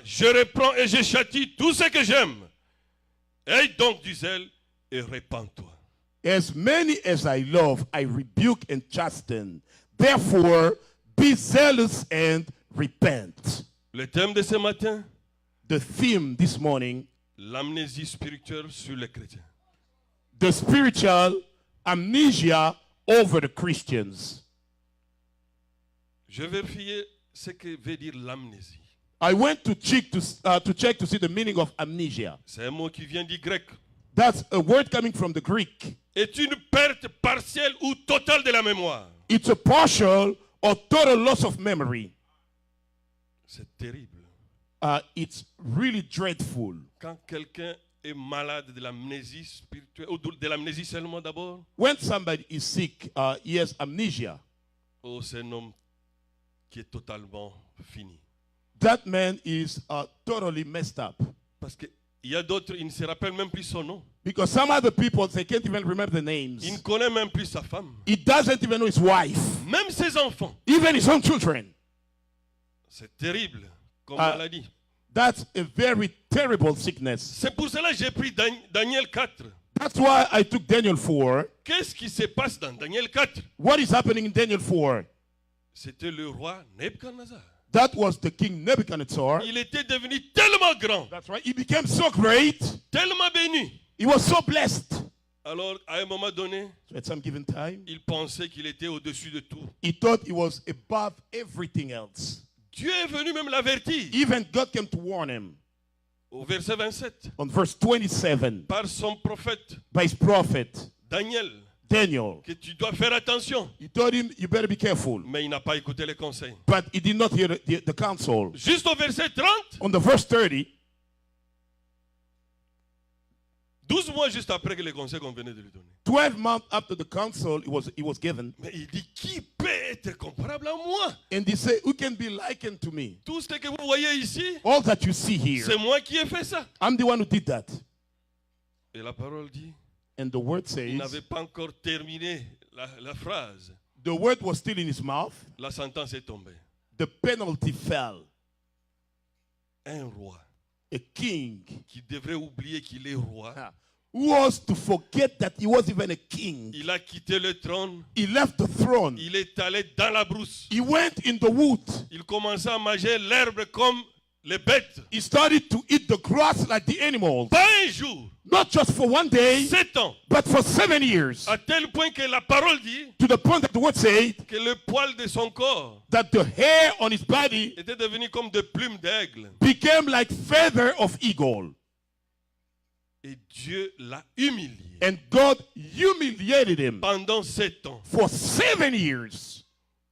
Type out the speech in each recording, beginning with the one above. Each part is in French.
Je reprends et je châtie tout ce que j'aime. Aie donc du zèle et répands-toi. As many as I love, I rebuke and chasten. Therefore, be zealous and repent. Le thème de ce matin, The theme this morning, l'amnésie spirituelle sur les chrétiens. the spiritual amnesia over the Christians. Je vérifiais ce que veut dire l'amnésie. I went to check to see the meaning of amnesia. C'est un mot qui vient du grec. That's a word coming from the Greek. Est une perte partielle ou totale de la mémoire. It's a partial or total loss of memory. C'est terrible. It's really dreadful. Quand quelqu'un est malade de l'amnésie spirituelle, ou de l'amnésie seulement d'abord, When somebody is sick, he has amnesia. oh, c'est un homme qui est totalement fini. That man is totally messed up. Parce qu'il y a d'autres, il ne se rappelle même plus son nom. Because some other people, they can't even remember the names. Il ne connaît même plus sa femme. He doesn't even know his wife. Même ses enfants. Even his own children. C'est terrible comme maladie. That's a very terrible sickness. C'est pour cela que j'ai pris Daniel 4. That's why I took Daniel 4. Qu'est-ce qui se passe dans Daniel 4? What is happening in Daniel 4? C'était le roi Nebuchadnezzar. That was the king Nebuchadnezzar. Il était devenu tellement grand, That's right. He became so great. tellement béni. He was so blessed. Alors, à un moment donné, So at some given time, il pensait qu'il était au-dessus de tout. he thought he was above everything else. Dieu est venu même l'avertir. Even God came to warn him. Au verset 27, On verse 27, par son prophète by his prophet, Daniel, Daniel. que tu dois faire attention. He told him, you better be careful. Mais il n'a pas écouté les conseils. But he did not hear the counsel. Juste au verset 30, On the verse 30, 12 mois juste après que les conseils qu'on venait de lui donner. 12 months after the counsel he was given, Mais il dit, qui peut être comparable à moi? and he said, who can be likened to me? Tout ce que vous voyez ici, All that you see here, c'est moi qui ai fait ça. I'm the one who did that. Et la parole dit, And the word il says, n'avait pas encore terminé la phrase. the word was still in his mouth. La sentence est tombée. The penalty fell. Un roi A king qui devrait oublier qu'il est roi, who was to forget that he was even a king. il a quitté le trône, He left the throne. il est allé dans la brousse. He went in the wood. Il commençait à manger l'herbe comme les bêtes. He started to eat the grass like the animals. Pas un jour, Not just for one day, 7 ans, but for 7 years. à tel point que la parole dit To the point that the word said que le poil de son corps that the hair on his body était devenu comme des plumes d'aigle. became like feather of eagle. Et Dieu l'a humilié And God humiliated him pendant 7 ans. for 7 years.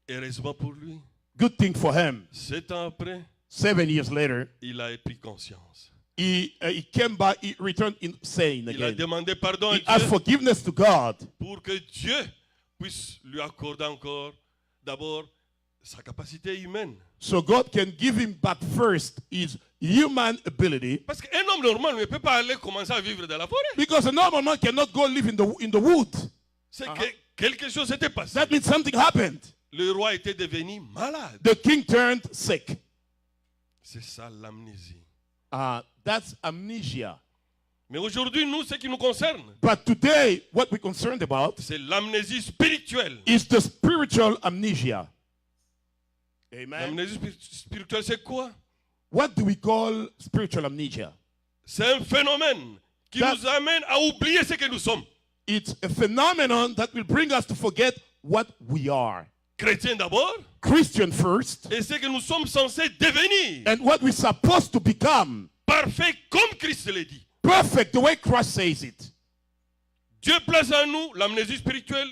Heureusement pour lui, Good thing for him. 7 ans après, 7 years later, il a pris conscience. he came back, he returned insane Il a again. demandé pardon à He asked Dieu forgiveness to God pour que Dieu puisse lui accorder encore d'abord sa capacité humaine. so God can give him back first his human ability, Parce qu'un homme normal ne peut pas aller commencer à vivre dans la forêt. because a normal man cannot go live in the wood. C'est que quelque chose s'était passé. That means something happened. Le roi était devenu malade. The king turned sick. C'est ça l'amnésie. That's amnesia. Mais aujourd'hui, nous, ce qui nous concerne, But today, what we're concerned about c'est l'amnésie spirituelle. is the spiritual amnesia. Amen. L'amnésie spirituelle, c'est quoi? What do we call spiritual amnesia? C'est un phénomène qui nous amène à oublier ce que nous sommes. It's a phenomenon that will bring us to forget what we are. Chrétiens d'abord, Christian first, et ce que nous sommes censés devenir. and what we're supposed to become. Parfait comme Christ l'a dit. Perfect the way Christ says it. Dieu place en nous l'amnésie spirituelle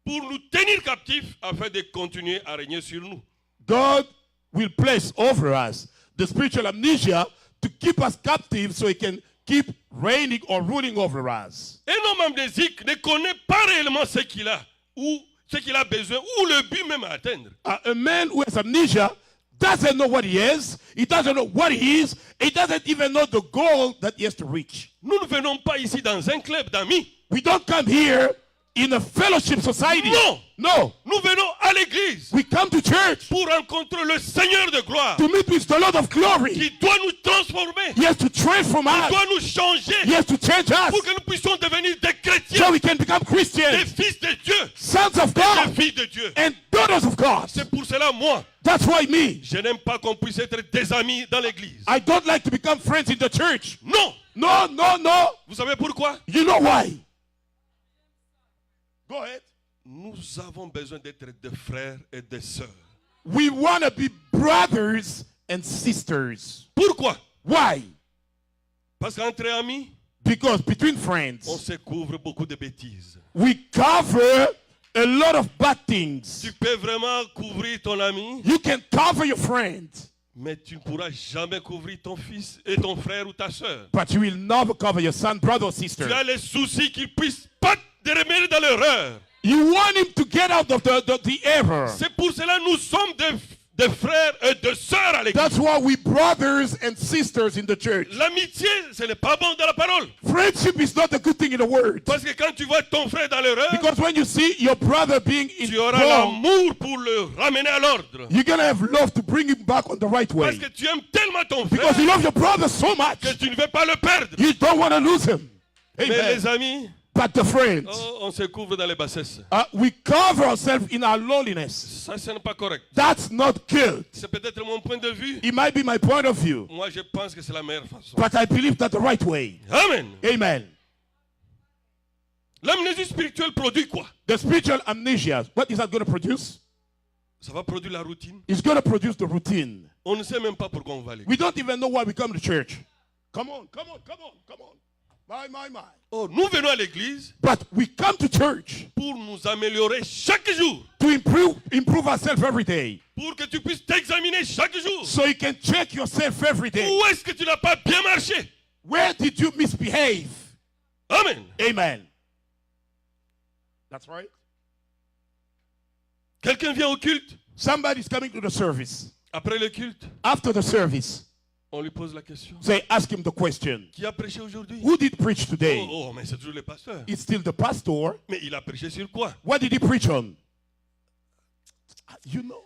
pour nous tenir captifs afin de continuer à régner sur nous. God will place over us the spiritual amnesia to keep us captive so he can keep reigning or ruling over us. Un homme amnésique ne connaît pas réellement ce qu'il a ou ce qu'il a besoin ou le but même à atteindre. A man who has amnesia doesn't know what he is, he doesn't know what he is, he doesn't even know the goal that he has to reach. Nous ne venons pas ici dans un club d'amis. We don't come here in a fellowship society. Non. No. Nous venons à l'église We come to church pour rencontrer le Seigneur de gloire to meet with the Lord of glory. qui doit nous transformer, He has to transform qui us. doit nous changer He has to change us pour que nous puissions devenir des so chrétiens, we can become des Christians, fils de Dieu, sons of des God, filles de Dieu. and daughters of God. C'est pour cela, moi, That's why me. je n'aime pas qu'on puisse être des amis dans l'église. I don't like to become friends in the church. Non. No, no, no. Vous savez pourquoi? You know why? Go ahead. Nous avons besoin d'être des frères et des sœurs. We want to be brothers and sisters. Pourquoi? Why? Parce qu'entre amis, Because between on friends, se couvre beaucoup de bêtises. we cover a lot of bad things. Tu peux vraiment couvrir ton ami, You can cover your friend, mais tu ne pourras jamais couvrir ton fils et ton frère ou ta sœur. but you will never cover your son, brother, or sister. Tu as les soucis qu'ils puissent pas te remettre dans l'erreur. You want him to get out of the error. C'est pour cela que nous sommes des frères et des sœurs à l'église. That's why we brothers and sisters in the church. L'amitié, ce n'est pas bon dans la parole. Friendship is not a good thing in the word. Parce que quand tu vois ton frère dans l'erreur, Because when you see your brother being in tu auras wrong, l'amour pour le ramener à l'ordre. you're going to have love to bring him back on the right Parce way. que tu aimes tellement ton Because you frère love your brother so much, que tu ne veux pas le perdre. you don't want to lose him. Mais Amen. les amis, But the friends, on se couvre dans les bassesses. we cover ourselves in our loneliness. Ça, ce n'est pas correct. That's not good. C'est peut-être mon point de vue. It might be my point of view, Moi, je pense que c'est la meilleure façon. but I believe that's the right way. Amen. Amen. L'amnésie spirituelle produit quoi? The spiritual amnesia, what is that going to produce? Ça va produire la routine. It's going to produce the routine. On ne sait même pas pourquoi on va à l'église. We don't even know why we come to church. Come on, come on, come on, come on. My. Oh, nous venons à l'église But we come to church pour nous améliorer chaque jour. to improve ourselves every day. Pour que tu puisses t'examiner chaque jour. So you can check yourself every day. Où est-ce que tu n'as pas bien marché? Where did you misbehave? Amen. Amen. That's right. Quelqu'un vient au culte. Somebody's coming to the service. Après le culte, After the service, on lui pose la question. they ask him the question, Qui a prêché aujourd'hui? who did preach today? Oh, mais c'est toujours le pasteur. It's still the pastor. Mais il a prêché sur quoi? What did he preach on? You know.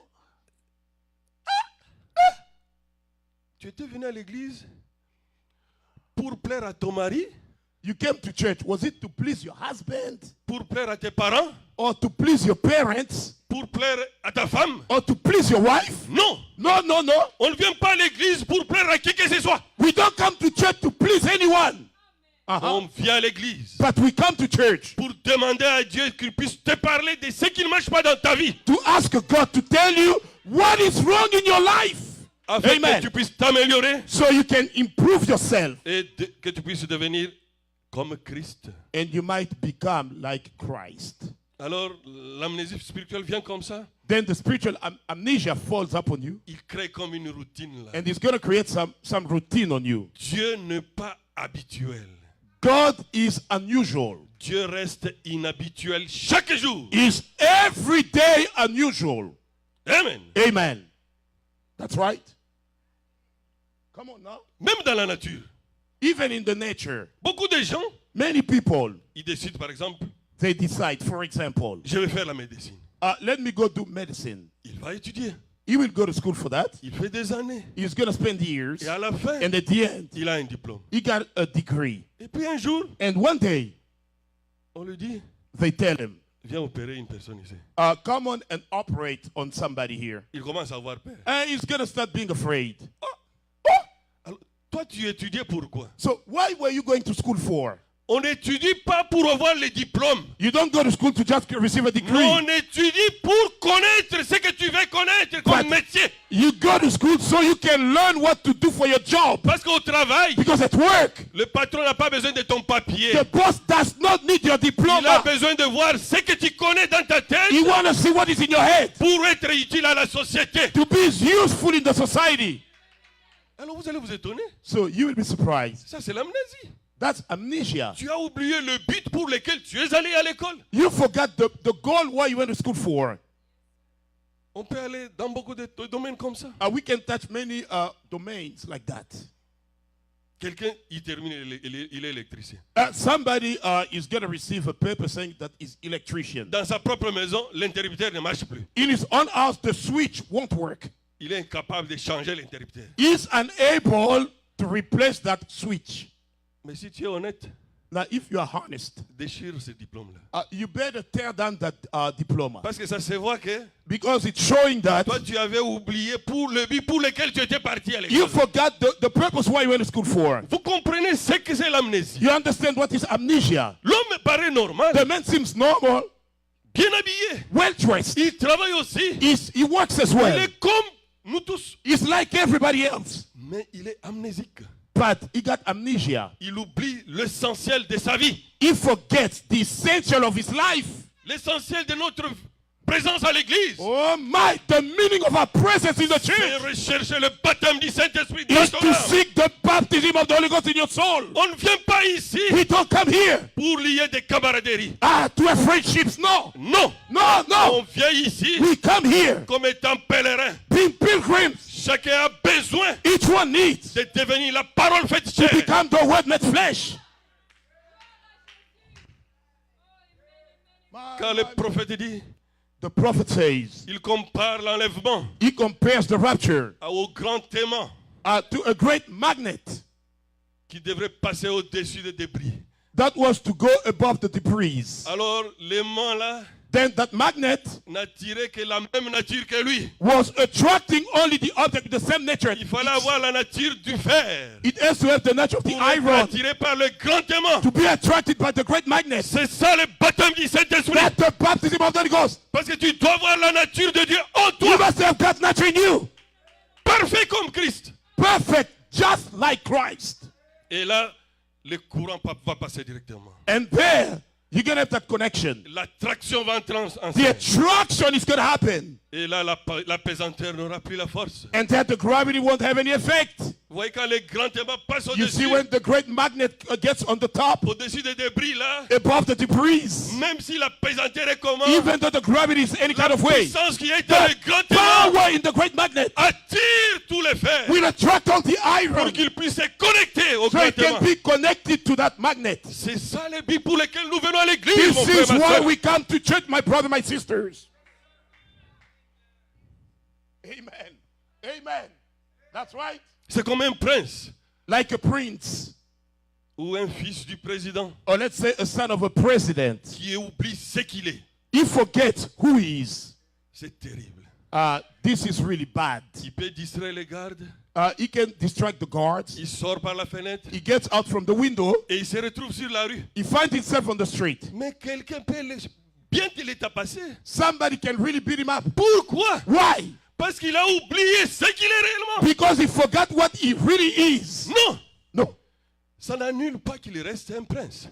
Tu étais venu à l'église pour plaire à ton mari, You came to church. Was it to please your husband? pour plaire à tes parents, Or to please your parents? pour plaire à ta femme? Or to please your wife? Non. No, no, no. On ne vient pas à l'église pour plaire à qui que ce soit. We don't come to church to please anyone. On vient à l'église But we come to church pour demander à Dieu qu'il puisse te parler de ce qui ne marche pas dans ta vie. to ask God to tell you what is wrong in your life. Afin Amen. que tu puisses t'améliorer So you can improve yourself et que tu puisses devenir comme Christ. and you might become like Christ. Alors, l'amnésie spirituelle vient comme ça. Then the spiritual amnesia falls upon you Il crée comme une routine là. and it's going to create some routine on you. Dieu n'est pas habituel. God is unusual. Dieu reste inhabituel chaque jour. Is every day unusual. Amen. Amen. That's right. Come on now. Même dans la nature, Even in the nature, beaucoup de gens, many people, ils décident par exemple, they decide, for example, je vais faire la médecine. let me go do medicine. Il va étudier. He will go to school for that. Il fait des années. He's going to spend years. Et à la fin, And at the end, il a un diplôme. he got a degree. Et puis un jour, And one day, on lui dit, they tell him, viens opérer une personne ici. come on and operate on somebody here. Il commence à avoir peur. And he's going to start being afraid. Alors, toi, tu étudiais pourquoi? So why were you going to school for? On n'étudie pas pour avoir les diplômes. You don't go to school to just receive a degree. Non, on étudie pour connaître ce que tu veux connaître comme But- métier. You go to school so you can learn what to do for your job. Parce qu'au travail, Because at work, le patron n'a pas besoin de ton papier. the boss does not need your Il a diploma. besoin de voir ce que tu connais dans ta tête He want to see what is in your head pour être utile à la société. to be useful in the society. Alors vous allez vous étonner. So you will be surprised. Ça, c'est l'amnésie. That's amnesia. Tu as oublié le but pour lequel tu es allé à l'école. You forgot the goal why you went to school for. On peut aller dans beaucoup de domaines comme ça. We can touch many domains like that. Quelqu'un, il termine, il est électricien. Somebody is going to receive a paper saying that he's electrician. Dans sa propre maison, l'interrupteur ne marche plus. In his own house, the switch won't work. Il est incapable de changer l'interrupteur. He's unable to replace that switch. Mais si tu es honnête, Now, if you are honest, déchire ce diplôme-là. you better tear down that diploma. Parce que ça se voit que Because it's showing that toi, tu avais oublié pour le but pour lequel tu étais parti à you l'école. forgot the purpose why you went to school for. Vous comprenez ce que c'est l'amnésie. You understand what is amnesia? L'homme paraît normal, The man seems normal, bien habillé. well dressed. Il travaille aussi. He works as Il well. est comme nous tous. He's like everybody else. Mais il est amnésique. But he got amnesia. Il oublie l'essentiel de sa vie. He forgets the essential of his life. L'essentiel de notre présence à l'église. Oh my, the meaning of our presence in the C'est church rechercher le baptême du Saint-Esprit dans is ton to âme. seek the baptism of the Holy Ghost in your soul. On ne vient pas ici We don't come here pour lier des camaraderies. to have friendships. No, Non. no, On no. vient ici We come here comme étant pèlerins. being pilgrims. Chacun a besoin Each one needs de devenir la parole faite to chair. become the word made flesh. Quand le prophète dit, The prophet says, il compare l'enlèvement he compares the rapture au grand aimant to a great magnet qui devrait passer au-dessus des débris. that was to go above the debris. Alors, l'aimant là Then that magnet n'attirait que la même nature que lui. was attracting only the object with the same nature. Il fallait avoir la nature du fer It has to have the nature of the pour être iron attiré par le grand aimant. to be attracted by the great magnet. C'est ça le baptême du Saint-Esprit. That's the baptism of the Holy Ghost. Parce que tu dois avoir la nature de Dieu en You toi. must have God's nature in you. Parfait comme Christ. Perfect, just like Christ. Et là, le courant va passer directement. And there, you're going to have that connection. L'attraction va entrer en The scène. attraction is going to happen. Et là, la pesanteur n'aura plus la force. And that the gravity won't have any effect. Vous voyez quand le grand aimant passe You see au-dessus, when the great magnet gets on the top, au-dessus des débris là, above the debris, même si la pesanteur est comment, even though the gravity is any la kind of way, puissance qui est dans le the grand aimant power in the great magnet attire tous les fers will attract all the pour iron qu'ils puissent se connecter au so grand it can aimant. be connected to that magnet. C'est ça le but pour lequel nous venons à l'église, This mon is frère, ma why soeur. we come to church, my brother, my sisters. Amen. Amen. That's right. C'est comme un prince Like a prince, ou un fils du président or let's say a son of a president, qui oublie ce qu'il est. he forgets who he is. C'est terrible. This is really bad. Il peut distraire les gardes, He can distract the guards. il sort par la fenêtre He gets out from the window. et il se retrouve sur la rue. He finds himself on the street. Mais quelqu'un peut bien qu'il est tapassé. Somebody can really beat him up. Pourquoi? Why? Parce qu'il a oublié ce qu'il est réellement. Because he forgot what he really is. Non, No. ça n'annule pas qu'il reste un prince.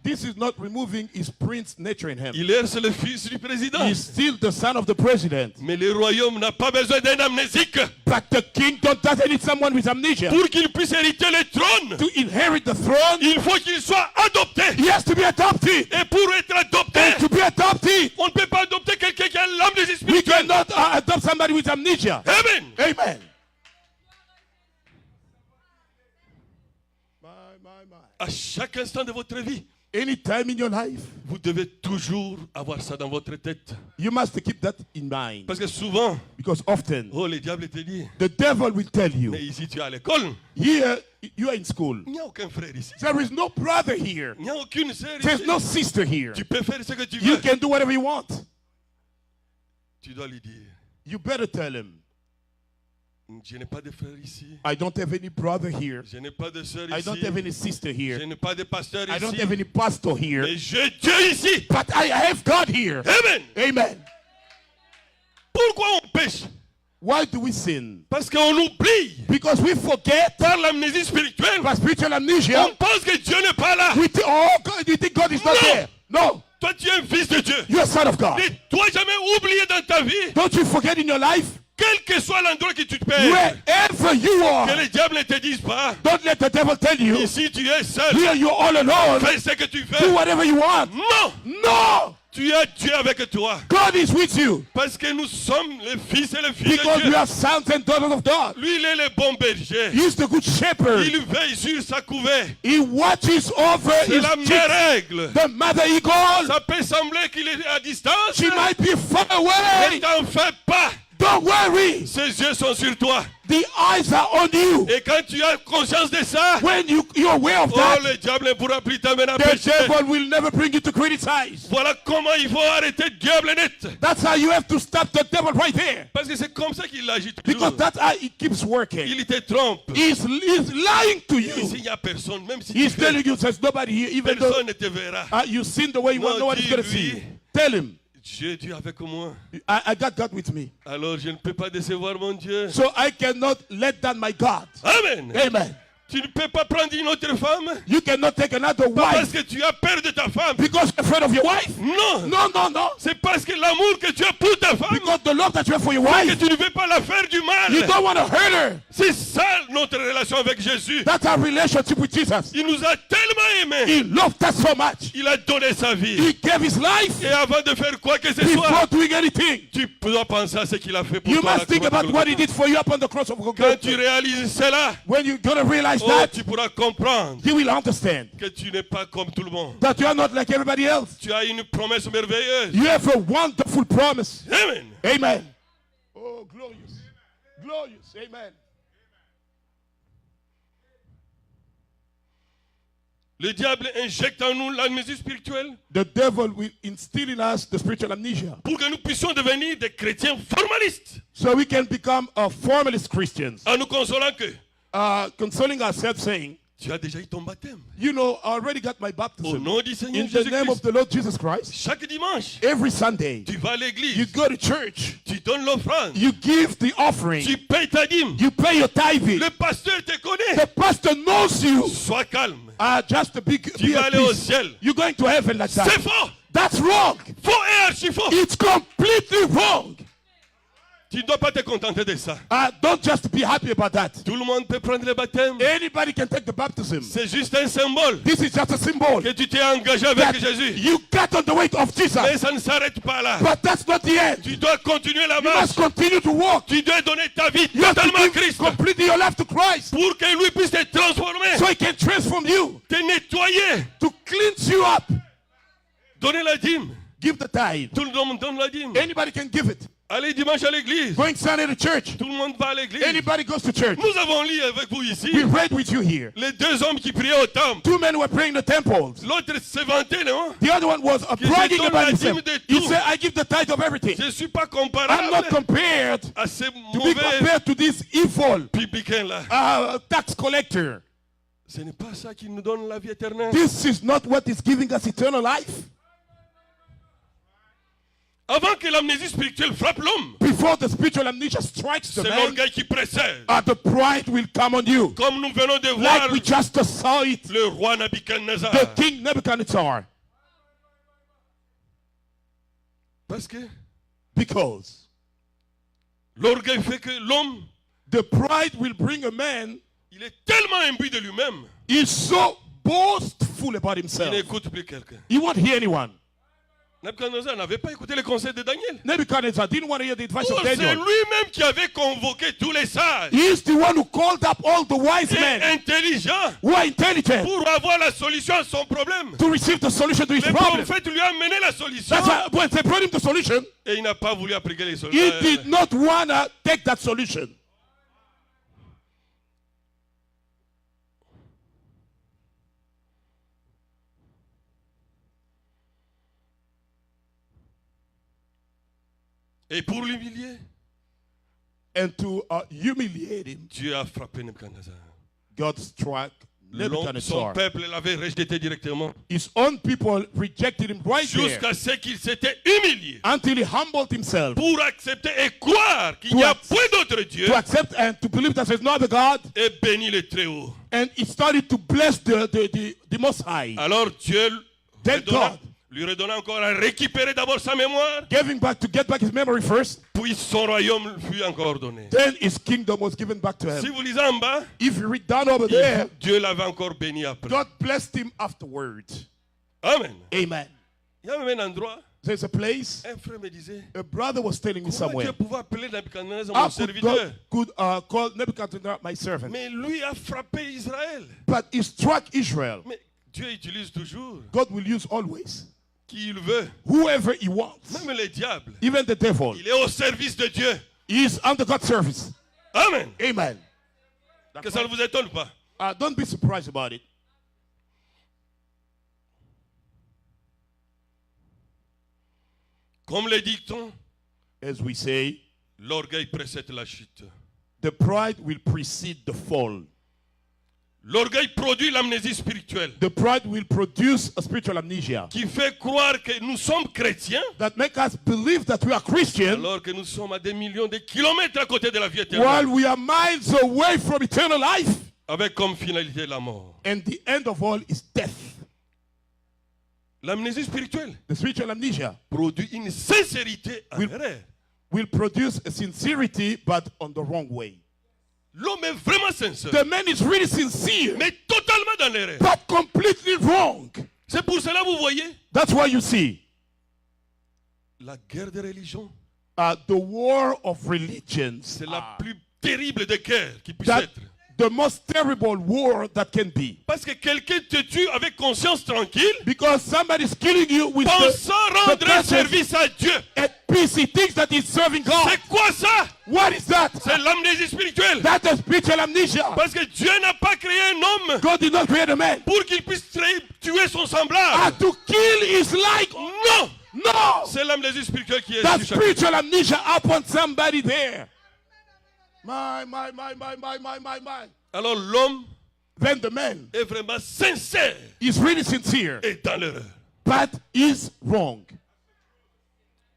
This is not removing his prince nature in him. Il est le fils du président. He's still the son of the president. Mais le royaume n'a pas besoin d'un amnésique But the kingdom doesn't need someone with amnesia. pour qu'il puisse hériter le trône. To inherit the throne, Il faut qu'il soit adopté. he has to be adopted. Et pour être adopté, And to be adopted, on ne peut pas adopter quelqu'un qui a l'amnésie we spirituelle. cannot adopt somebody with amnesia. Amen. Amen. À chaque instant de votre vie, Any time in your life, vous devez toujours avoir ça dans votre tête. you must keep that in mind. Parce que souvent, Because often, oh, le diable te dit, the devil will tell you, mais ici tu es à l'école. here, you are in school. Il n'y a aucun frère ici. There is no brother here. Il n'y a aucune sœur There's ici. no sister here. Tu peux faire ce que tu You veux. can do whatever you want. Tu dois lui dire, You better tell him, je n'ai pas de frère ici. I don't have any brother here. Je n'ai pas de sœur I ici. don't have any sister Je here. n'ai pas de pasteur I don't ici. have any pastor here. Mais j'ai Dieu ici. But I have God here. Amen. Amen. Pourquoi on pêche? Why do we sin? Parce qu'on oublie. Because we forget Par l'amnésie spirituelle, by spiritual amnesia. on pense que Dieu n'est pas là. We think, oh, God, you think God is not No. there? No. Toi, tu es un fils de Dieu. You're a son of God. Ne dois jamais oublier dans ta vie, Don't you forget in your life, quel que soit l'endroit que tu te perds, wherever you que are, les diables ne te disent pas, don't let the devil tell you, ici tu es seul, here you're all alone. fais ce que tu Do fais. whatever you want. Non, No. Tu as Dieu avec toi. God is with you. Parce que nous sommes les fils et les filles Because de we Dieu. are sons and daughters of God. Lui, il est le bon berger. He is the good shepherd. Il veille sur sa couvée. He watches over C'est his la même sheep. règle. The mother eagle, Ça peut sembler qu'il est à distance. she might be far Ne away. t'en fais pas. Don't worry. Ses yeux sont sur toi. The eyes are on you. Et quand tu as conscience de ça, When you're aware of oh, that, le diable ne pourra plus t'amener à the pécher. devil will never bring you to criticize. Voilà comment il faut arrêter le diable net. That's how you have to stop the devil right there. Parce que c'est comme ça qu'il agit Because toujours. that's how he keeps working. Il te trompe. He's lying to Ici, you. il n'y a personne. Même si He's tu fais, telling you, says nobody here, even though personne ne te verra. you sin the way you want, No, nobody's going to see dis-lui. you. Tell him, Dieu est avec moi. I got God with me. Alors je ne peux pas décevoir mon Dieu. So I cannot let down my God. Amen. Amen. Tu ne peux pas prendre une autre femme You cannot take another pas parce wife que tu as peur de ta femme. because you're afraid of your wife. Non. No, no, no. C'est parce que l'amour que tu as pour ta femme, Because the love that you have for your que wife, tu ne veux pas la faire du you mal. don't want to hurt her. C'est ça notre relation avec Jésus. That's our relationship with Jesus. Il nous a tellement aimés. He loved us so much. Il a donné sa vie. He gave his life Et avant de faire quoi que ce before soit, doing anything. tu dois penser à ce qu'il a fait pour You toi. à la must think croix de about what he Golgotha. did for you upon the cross of Quand Golgotha. tu réalises cela, When you're going to realize oh, that, tu pourras comprendre you will understand que tu n'es pas comme tout le monde. that you are not like everybody else. Tu as une promesse merveilleuse. You have a wonderful promise. Amen. Amen. Oh, glorious. Glorious. Amen. Le diable injecte en nous l'amnésie spirituelle The devil will instill in us the spiritual amnesia pour que nous puissions devenir des chrétiens formalistes so we can become formalist Christians, en nous consolant que consoling ourselves saying, tu as déjà eu ton baptême. you know, I already got my Au baptism. nom du Seigneur In the name of Jésus-Christ. the Lord Jesus Christ, Chaque dimanche, every Sunday, tu vas à you l'église, go to church, tu donnes l'offrande, you give the offering, tu payes ta dîme. you pay your tithing. Le pasteur te connaît. The pastor knows you. Sois calme. Just to be Tu vas at aller au peace. ciel. You're going to heaven like C'est that. faux. That's wrong. Faux et archi faux. It's completely wrong. Tu ne dois pas te contenter de ça. Don't just be happy about that. Tout le monde peut prendre le baptême. Anybody can take the baptism. C'est juste un symbole This is just a symbol que tu t'es engagé avec that Jésus. you got on the way of Mais Jesus. ça ne s'arrête pas là. But that's not the end. Tu dois continuer la You marche. must continue to walk. Tu dois donner ta vie You have totalement à to give Christ completely your life to Christ pour que lui puisse te transformer, so he can transform you, te nettoyer. to cleanse you up. Donner la dîme. Give the tithe. Tout le monde donne la dîme. Anybody can give it. Allez dimanche à l'église. Going Sunday to church. Tout le monde va à l'église. Anybody goes to church. Nous avons lu avec vous ici We read with you here. les deux hommes qui priaient au temple. 2 men were praying in the temples. L'autre se vantait, non? The other one was Qui bragging se donne about la himself. dîme de He tout. said, I give the tithe of everything. Je ne suis pas I'm not comparable compared à ces to be mauvais compared to this evil publicains-là. tax collector. Ce n'est pas ça qui nous donne la vie éternelle. This is not what is giving us eternal life. Avant que l'amnésie spirituelle frappe l'homme, Before the spiritual amnesia strikes the c'est man, l'orgueil qui précède. the pride will come on you. Comme nous venons de voir Like we just saw it, le roi Nabuchodonosor. the king Nebuchadnezzar. Parce que Because l'orgueil fait que l'homme, the pride will bring a man, il est tellement imbu de lui-même, he's so boastful about il himself. n'écoute plus quelqu'un. He won't hear anyone. Nabuchodonosor n'avait pas écouté les conseils de Daniel. Nebuchadnezzar didn't want to hear the advice Oh, of c'est Daniel. lui-même qui avait convoqué tous les sages He's the one who called up all the wise et men intelligents who are intelligent pour avoir la solution à son problème. to receive the solution to his Le problem. prophète lui a amené la solution That's why when they brought him the solution, et il n'a pas voulu appliquer les he solutions. did not want to take that solution. Et pour l'humilier, And to humiliate him, Dieu a frappé Nebuchadnezzar. God struck Son Nebuchadnezzar. peuple l'avait rejeté directement His own people rejected him right there jusqu'à ce qu'il s'était humilié until he humbled himself pour accepter et croire qu'il n'y a point d'autre Dieu to accept and to believe that there's no other God. et bénit le Très-Haut. And he started to bless the Most High. Alors Dieu Thank God. lui redonna encore à récupérer d'abord sa mémoire, Giving back to get back his memory first. puis son royaume fut encore donné. Then his kingdom was given back to Si him. vous lisez en bas, If you read down over there, Dieu l'avait encore béni après. God blessed him afterwards. Amen. Amen. Il y a même un endroit There's a place. Un frère me disait, A brother was telling me comment somewhere. Dieu pouvait appeler Nebuchadnezzar How mon could serviteur? God could call Nebuchadnezzar my servant? Mais lui a frappé Israël. But he struck Israel. Mais Dieu utilise toujours God will use always qui il veut. whoever he wants. Même les diables. Even the devil. Il est au service de Dieu. He is under God's service. Amen. Amen. Que ça ne vous étonne pas. Don't be surprised about it. Comme le dicton, As we say, l'orgueil précède la chute. the pride will precede the fall. L'orgueil produit l'amnésie spirituelle The pride will produce a spiritual amnesia qui fait croire que nous sommes chrétiens that make us believe that we are Christian alors que nous sommes à des millions de kilomètres à côté de la vie while éternelle we are miles away from eternal life. avec comme finalité la mort. And the end of all is death. L'amnésie spirituelle The spiritual amnesia produit une sincérité en erreur. will produce a sincerity but on the wrong way. L'homme est vraiment sincère, The man is really sincere mais totalement dans l'erreur. but completely wrong. C'est pour cela, vous voyez, That's why you see la guerre des religions, the war of religions. c'est la plus terrible des guerres qui puisse That être. the most terrible war that can be. Parce que quelqu'un te tue avec conscience tranquille, Because somebody is killing you with pensant rendre un presence service à Dieu. at peace. He thinks that he's serving God. C'est quoi ça? What is that? C'est l'amnésie spirituelle. That's a spiritual amnesia. Parce que Dieu n'a pas créé un homme God did not create a man pour qu'il puisse tuer son semblable. to kill his like. Non! No! C'est l'amnésie spirituelle qui est That sur chacun. spiritual amnesia upon somebody there. My. Alors l'homme Then the man est vraiment sincère is really sincere, et dans l'erreur. but is wrong.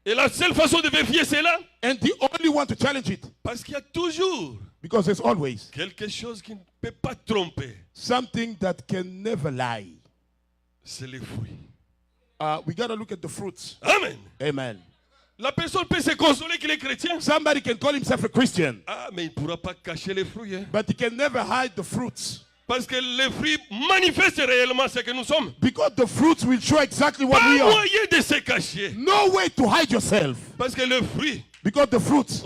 Et la seule façon de vérifier cela, And the only one to challenge it, parce qu'il y a toujours because there's always quelque chose qui ne peut pas tromper, something that can never lie. c'est les fruits. We got to look at the fruits. Amen. Amen. La personne peut se consoler qu'il est chrétien. Somebody can call himself a Christian, Ah, mais il ne pourra pas cacher les fruits. Hein. but he can never hide the fruits. Parce que les fruits manifestent réellement ce que nous sommes. Because the fruits will show exactly what Pas we are. moyen de se cacher. No way to hide yourself. Parce que le fruit, Because the fruits,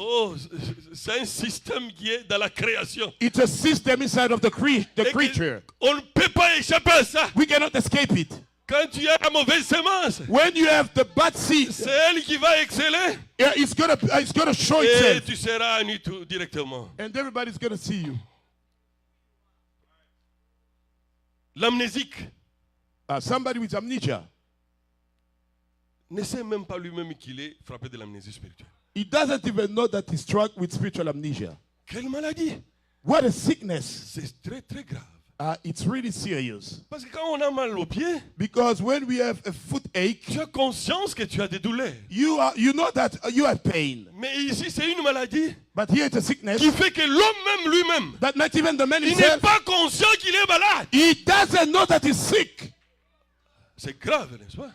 c'est un système qui est dans la création. it's a system inside of the Et que creature. on ne peut pas échapper à ça. We cannot escape it. Quand tu as la mauvaise semence, When you have the bad seed, c'est elle qui va exceller. it's gonna show Et itself. tu seras nu directement. And everybody's gonna see you. L'amnésique Somebody with amnesia, ne sait même pas lui-même qu'il est frappé de l'amnésie spirituelle. he doesn't even know that he's struck with spiritual amnesia. Quelle maladie! What a sickness. C'est très très grave. It's really serious. Parce que quand on a mal aux pieds, Because when we have a foot ache, tu as conscience que tu as des douleurs. you know that you have pain. Mais ici, c'est une maladie But here it's a sickness qui fait que l'homme même lui-même, that not even the man il n'est himself, pas conscient qu'il est malade. he doesn't know that he's sick. C'est grave, n'est-ce pas?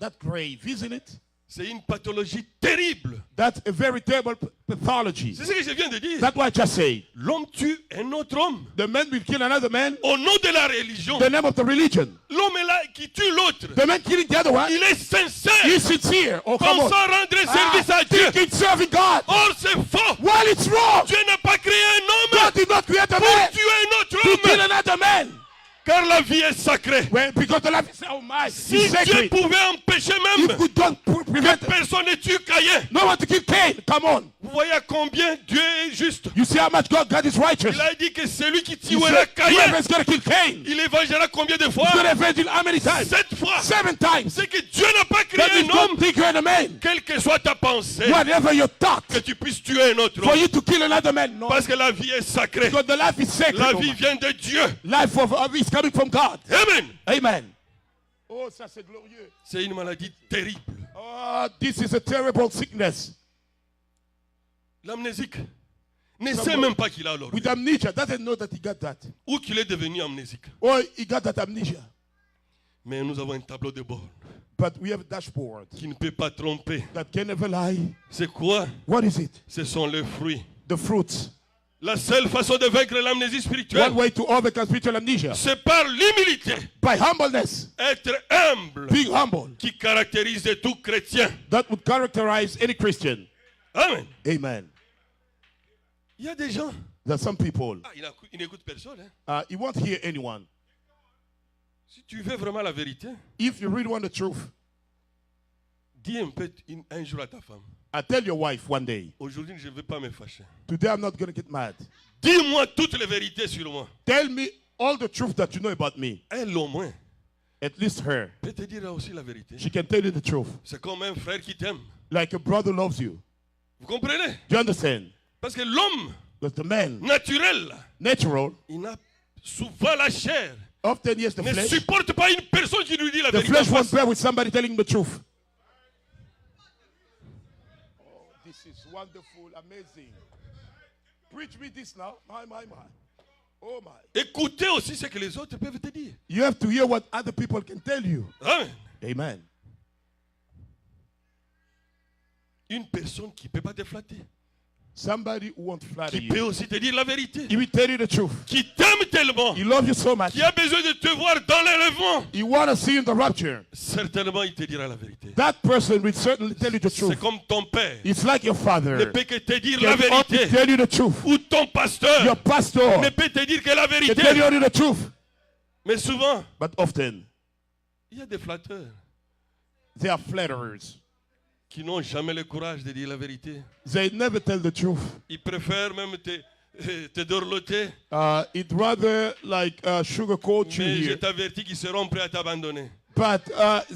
That's grave, isn't it? C'est une pathologie terrible. That's a very terrible pathology. C'est ce que je viens de dire. That's what I just said. L'homme tue un autre homme The man will kill another man, au nom de la religion. the name of the religion. L'homme est là qui tue l'autre. The man killing the other one, Il est sincère. he's sincere. Oh, come Pensant on. rendre service à Dieu. Thinking serving God. Or, c'est faux. Well, it's wrong. Dieu n'a pas créé un homme God did not create a pour man tuer un autre to kill homme. another man. Car la vie est sacrée. Well, because the life is oh my, Si it's Dieu sacred. pouvait empêcher If même we don't prevent que personne ne tue Caïn, no one to kill Cain, come on. vous voyez à combien Dieu est juste. You see how much God is righteous. Il a dit que celui qui He tuera said, Caïn, whoever's going to kill Cain, il évangéra combien de fois? he's going to avenge him how many times? 7 fois. 7 times. C'est que Dieu n'a pas créé That means un God homme, think you're a man. quelle que soit ta pensée, Whatever your thought, que tu puisses tuer un autre for homme. you to kill another man. No. Parce que la vie est sacrée. Because the life is sacred. La oh vie my. vient de Dieu. Life of is coming from God. Amen. Amen. Oh, ça c'est glorieux. C'est une maladie terrible. Oh, this is a terrible sickness. L'amnésique ne sait même pas qu'il a l'orgueil. With amnesia, doesn't know that he got that. Ou qu'il est devenu amnésique. Or he got that amnesia. Mais nous avons un tableau de bord But we have a dashboard qui ne peut pas tromper. that can never lie. C'est quoi? What is it? Ce sont les fruits. The fruits. La seule façon de vaincre l'amnésie spirituelle, One way to overcome spiritual amnesia, c'est par l'humilité, by humbleness, être humble, being humble. qui caractérise tout chrétien. That would characterize any Christian. Amen. Amen. Il y a des gens, There are some people, ils n'écoutent personne. Hein. you won't hear anyone. Si tu veux vraiment la vérité, If you really want the truth, dis un jour à ta femme, tell your wife one day, aujourd'hui je ne vais pas me fâcher. today I'm not going to get mad. Dis-moi toutes les vérités sur moi. Tell me all the truth that you know about me. Elle au moins At least her. peut te dire aussi la vérité. She can tell you the truth. C'est comme un frère qui t'aime. Like a brother loves you. Vous comprenez? Do you understand? Parce que l'homme Because the man, naturel, natural, il a souvent la chair. often yes, the Ne flesh. supporte pas une personne qui lui dit la The vérité. flesh en won't face. bear with somebody telling him the truth. Oh, this is wonderful, amazing. Preach me this now. My. Oh my. Écoutez aussi ce que les autres peuvent te dire. You have to hear what other people can tell you. Amen. Amen. Une personne qui ne peut pas te flatter, Somebody who won't flatter qui peut you. aussi te dire la vérité, He will tell you the truth. qui t'aime tellement, He loves you so much. qui a besoin de te voir dans l'enlèvement, He want to see you in the rapture. certainement il te dira la vérité. That person will certainly tell you the C'est truth. comme ton père It's like your ne father peut que te dire la can only vérité, tell you the truth. ou ton pasteur Your pastor ne peut te dire que la can vérité. tell you only the truth. Mais souvent, But often, il y a des flatteurs they are flatterers. qui n'ont jamais le courage de dire la vérité. They never tell the truth. Ils préfèrent même te dorloter, It rather like sugarcoat you mais je here. t'avertis qu'ils seront prêts à t'abandonner. But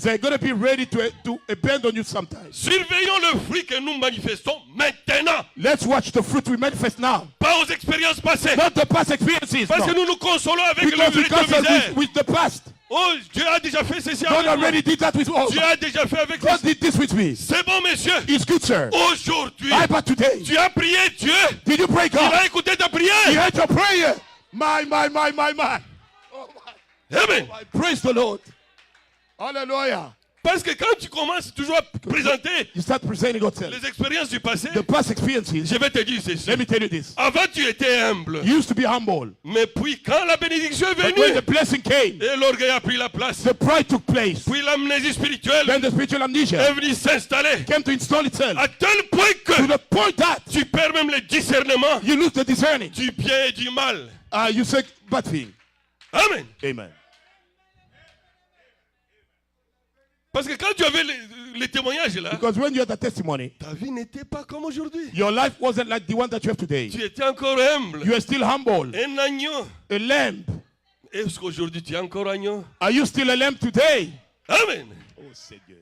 they're going to be ready to abandon you sometimes. Surveillons le fruit que nous manifestons maintenant, Let's watch the fruit we manifest now. pas aux expériences passées. Not the past experiences. Parce que No. nous nous consolons avec Because we le consult visage. with the past. Oh, Dieu a déjà fait ceci God avec moi. already did that with all. Dieu a déjà fait avec God moi. did this with me. C'est bon, monsieur. It's good, sir. Aujourd'hui, But today, tu as prié Dieu. did you pray Il God? a écouté ta He prière. heard your prayer. My. Oh my. Amen. Praise the Lord. Hallelujah. Parce que quand tu commences toujours à présenter You start presenting yourself. les expériences du passé, The past experiences. je vais te dire ceci. Let me tell you this. Avant, tu étais humble. You used to be humble. Mais puis, quand la bénédiction est But when the venue, blessing came, et l'orgueil a pris la place, the pride took place. puis l'amnésie spirituelle Then the spiritual est amnesia venue s'installer. came to install itself. À tel point To que the point that tu perds même le discernement you lose the discerning. du bien et du mal. You say bad thing. Amen. Amen. Parce que quand tu avais les témoignages là, Because when you had the testimony, ta vie n'était pas comme aujourd'hui. your life wasn't like the one that you have today. Tu étais encore humble. You are still humble. Un agneau. A lamb. Est-ce qu'aujourd'hui tu es encore agneau? Are you still a lamb today? Amen. Oh, Seigneur.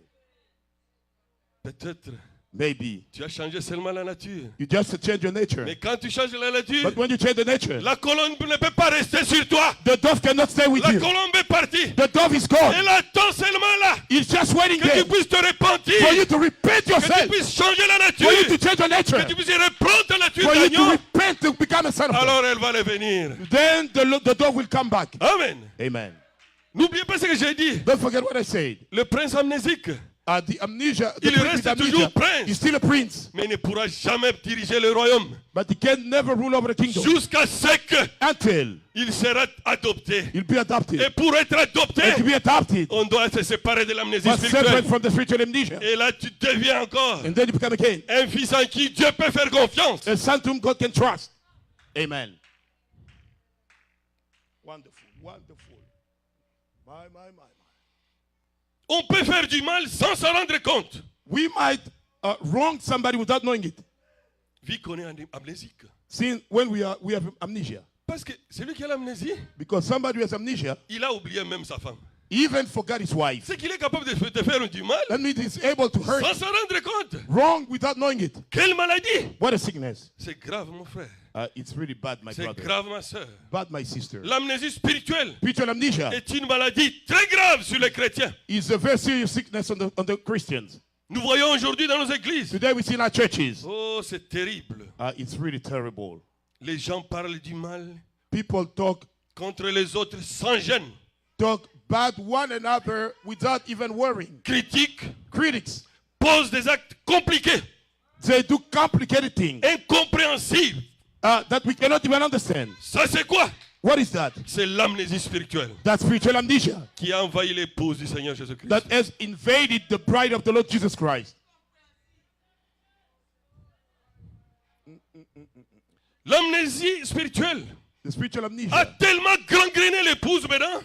Peut-être Maybe. tu as changé seulement la nature. You just change your nature. Mais quand tu changes la nature, But when you change the nature, la colombe ne peut pas rester sur toi. the dove cannot stay with La you. colombe est partie. The dove is gone. Elle attend seulement là It's just waiting que tu there puisses te repentir, for you to repent que tu yourself, puisses changer la for you to nature, change your nature, que tu puisses reprendre ta nature for you to d'agneau. repent to become a son of God. Alors elle va revenir. Then the dove will come back. Amen. Amen. N'oubliez pas ce que j'ai dit. Don't forget what I said. Le prince amnésique, The amnesia, the Il prince reste with amnesia, toujours prince. he's still a prince, mais il ne pourra jamais diriger le royaume but he can never rule over the kingdom jusqu'à ce until qu'il sera adopté. he'll be adopted. Et pour être adopté, And to be adopted, on doit se séparer de l'amnésie but separate spirituelle. from the spiritual amnesia. Et là, tu deviens encore And then you become again un fils en qui Dieu peut faire confiance. a son whom God can trust. Amen. Wonderful, wonderful. My. On peut faire du mal sans s'en rendre compte. We might wrong somebody without knowing it. Vu qu'on est amnésique. Seeing when we have amnesia. Parce que celui qui a l'amnésie, Because somebody who has amnesia, il a oublié même sa femme. he even forgot his wife. C'est qu'il est capable de te faire du mal That means he's able to hurt sans s'en rendre compte. wrong without knowing it. Quelle maladie! What a sickness. C'est grave, mon frère. It's really bad, my C'est brother. grave, ma soeur. Bad, my sister. L'amnésie spirituelle Spiritual amnesia est une maladie très grave sur les chrétiens. is a very serious sickness on the Christians. Nous voyons aujourd'hui dans nos églises. Today we see in our churches. Oh, c'est terrible. It's really terrible. Les gens parlent du mal People talk contre les autres sans gêne. bad one another without even worrying. Critiquent, Critics, posent des actes compliqués, they do complicated things, incompréhensibles, that we cannot even understand. Ça c'est quoi? What is that? C'est l'amnésie spirituelle That's spiritual amnesia qui a envahi l'épouse du Seigneur Jésus-Christ. that has invaded the bride of the Lord Jesus Christ. L'amnésie spirituelle The spiritual a amnesia tellement gangréné l'épouse maintenant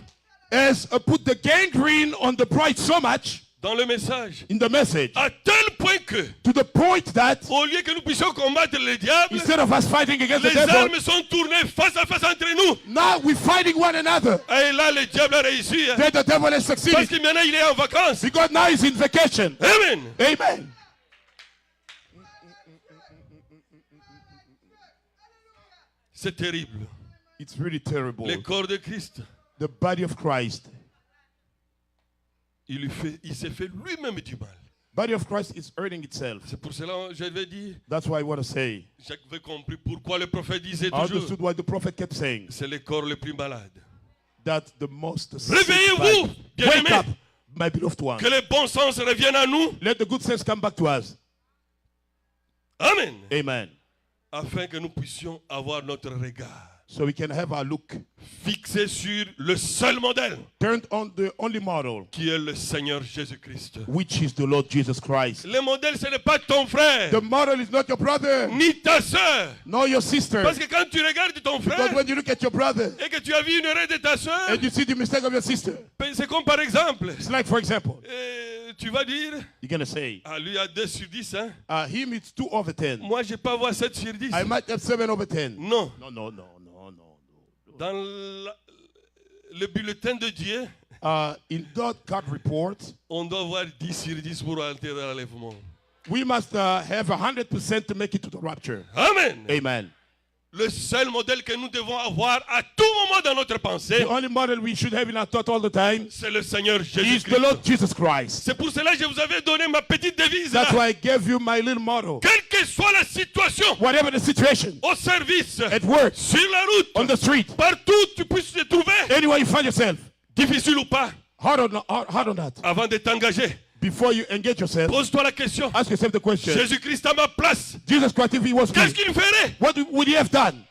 has put the gangrene on the bride so much dans le message, in the message à tel point que, to the point that au lieu que nous puissions combattre le diable, instead of us fighting against the les devil, armes sont tournées face à face entre nous. now we're fighting one another. Et là, le diable a réussi. Hein. Then the devil has Parce succeeded que maintenant, il est en vacances. because now he's in vacation. Amen. Amen. C'est terrible. It's really terrible. Le corps de Christ, The body of Christ. il s'est fait lui-même du mal. Body of Christ is hurting itself. C'est pour cela que je vais dire, That's why I want to say. j'avais compris pourquoi le prophète disait I toujours, understood why the prophet kept saying c'est le corps le plus malade. that the most sick Réveillez-vous, body- bien-aimés. Wake up, my beloved one. Que le bon sens revienne à nous. Let the good sense come back to us. Amen. Amen. Afin que nous puissions avoir notre regard So we can have our look fixé sur le seul modèle turned on the only model, qui est le Seigneur Jésus-Christ. which is the Lord Jesus Christ. Le modèle, ce n'est pas ton frère, The model is not your brother, ni ta soeur. nor your sister. Parce que quand tu regardes ton Because frère when you look at your brother et que tu as vu une erreur de ta soeur, and you see the mistake of your sister, c'est comme par exemple, it's like, for example, tu vas dire, you're going to say, ah, lui a 2 sur 10, hein. him it's 2 over 10. Moi, je ne vais pas avoir 7 sur 10. I might have 7 over 10. Non. No, no, no, no, no, no. Dans le bulletin de Dieu, In God report, on doit avoir 10 sur 10 pour entrer dans l'enlèvement. we must have 100% to make it to the rapture. Amen. Amen. Le seul modèle que nous devons avoir à tout moment dans notre pensée, The only model we should have in our thought all the time c'est le Seigneur is the Jésus-Christ. Lord Jesus Christ. C'est pour cela que je vous avais donné ma petite devise. That's Là. why I gave you my little model. Quelle que soit la situation, Whatever the situation, au service, at work, sur la route, on the street, partout où tu puisses te trouver, anywhere you find yourself, difficile ou pas, hard on that. avant de t'engager, Before you engage yourself, pose-toi la question. ask yourself the question. Jésus-Christ à ma place, Jesus Christ, if he was qu'est-ce me, qu'il ferait? what would he have done?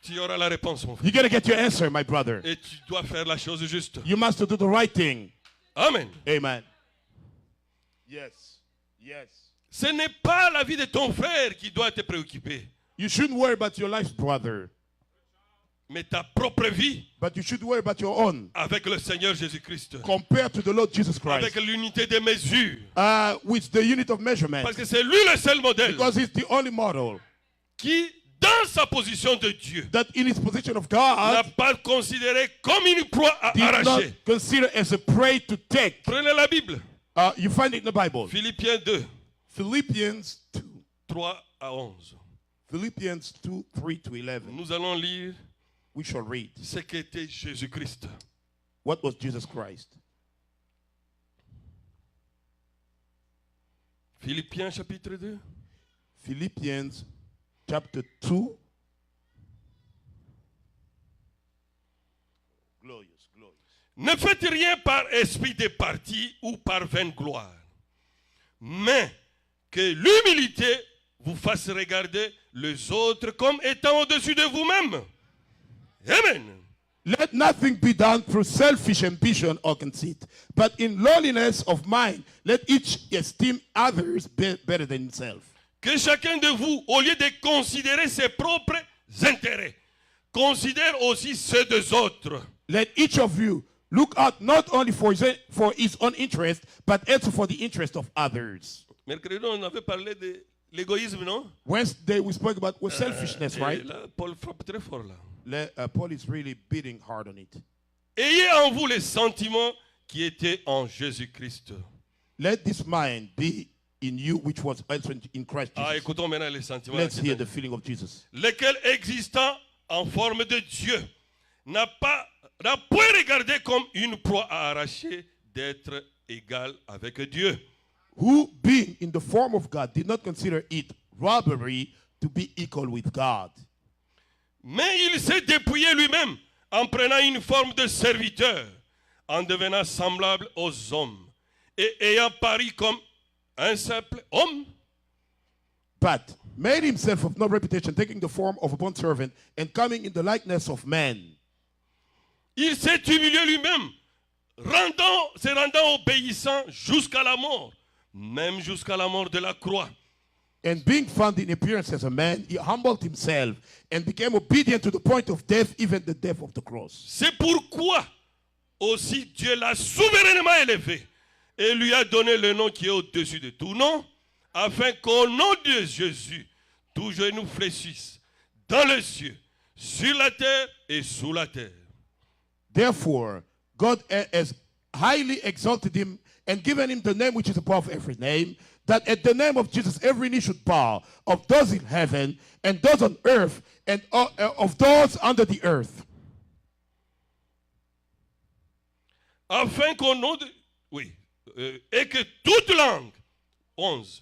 Tu auras la réponse, mon frère. You're going to get your answer, my brother. Et tu dois faire la chose juste. You must do the right thing. Amen. Amen. Yes. Yes. Ce n'est pas la vie de ton frère qui doit te préoccuper, You shouldn't worry about your life, brother, mais ta propre vie but you should worry about your own avec le Seigneur Jésus-Christ, compared to the Lord Jesus avec Christ l'unité des mesures, with the unit of measurement, parce que c'est lui le seul modèle because he's the only model qui, dans sa position de Dieu, that in his position of n'a God pas considéré comme une proie à did not arracher. consider as a prey to take. Prenez la Bible, You find it in the Bible. Philippiens 2, Philippians 2. 3 à 11. Philippians 2, 3 to 11. Nous allons lire We shall read. ce qu'était Jésus-Christ. What was Jesus Christ? Philippiens chapitre 2. Philippians chapter 2. Glorious, glorious. Ne faites rien par esprit de parti ou par vaine gloire, mais que l'humilité vous fasse regarder les autres comme étant au-dessus de vous-même. Amen. Let nothing be done through selfish ambition or conceit, but in lowliness of mind, let each esteem others better than himself. Que chacun de vous, au lieu de considérer ses propres intérêts, considère aussi ceux des autres. Let each of you look out not only for his own interest, but also for the interest of others. Mercredi, on avait parlé de l'égoïsme, non? Wednesday we spoke about selfishness, Et right? là, Paul frappe très fort là. Paul is really beating hard on it. Ayez en vous les sentiments qui étaient en Jésus-Christ. Let this mind be in you, which was also in Christ Ah, Jesus. écoutons maintenant les sentiments. Let's hear the feeling of Jesus. Lequel existant en forme de Dieu n'a point regardé comme une proie à arracher d'être égal avec Dieu. Who, being in the form of God, did not consider it robbery to be equal with God. Mais il s'est dépouillé lui-même en prenant une forme de serviteur, en devenant semblable aux hommes et ayant paru comme un simple homme. But made himself of no reputation, taking the form of a bondservant and coming in the likeness of man. Il s'est humilié lui-même, se rendant obéissant jusqu'à la mort, même jusqu'à la mort de la croix. And being found in appearance as a man, he humbled himself and became obedient to the point of death, even the death of the cross. C'est pourquoi aussi Dieu l'a souverainement élevé et lui a donné le nom qui est au-dessus de tout nom, afin qu'au nom de Jésus, tout genou fléchisse dans les cieux, sur la terre et sous la terre. Therefore, God has highly exalted him and given him the name which is above every name, that at the name of Jesus every knee should bow, of those in heaven and those on earth and of those under the earth. Afin qu'au nom de... Oui. Et que toute langue, 11,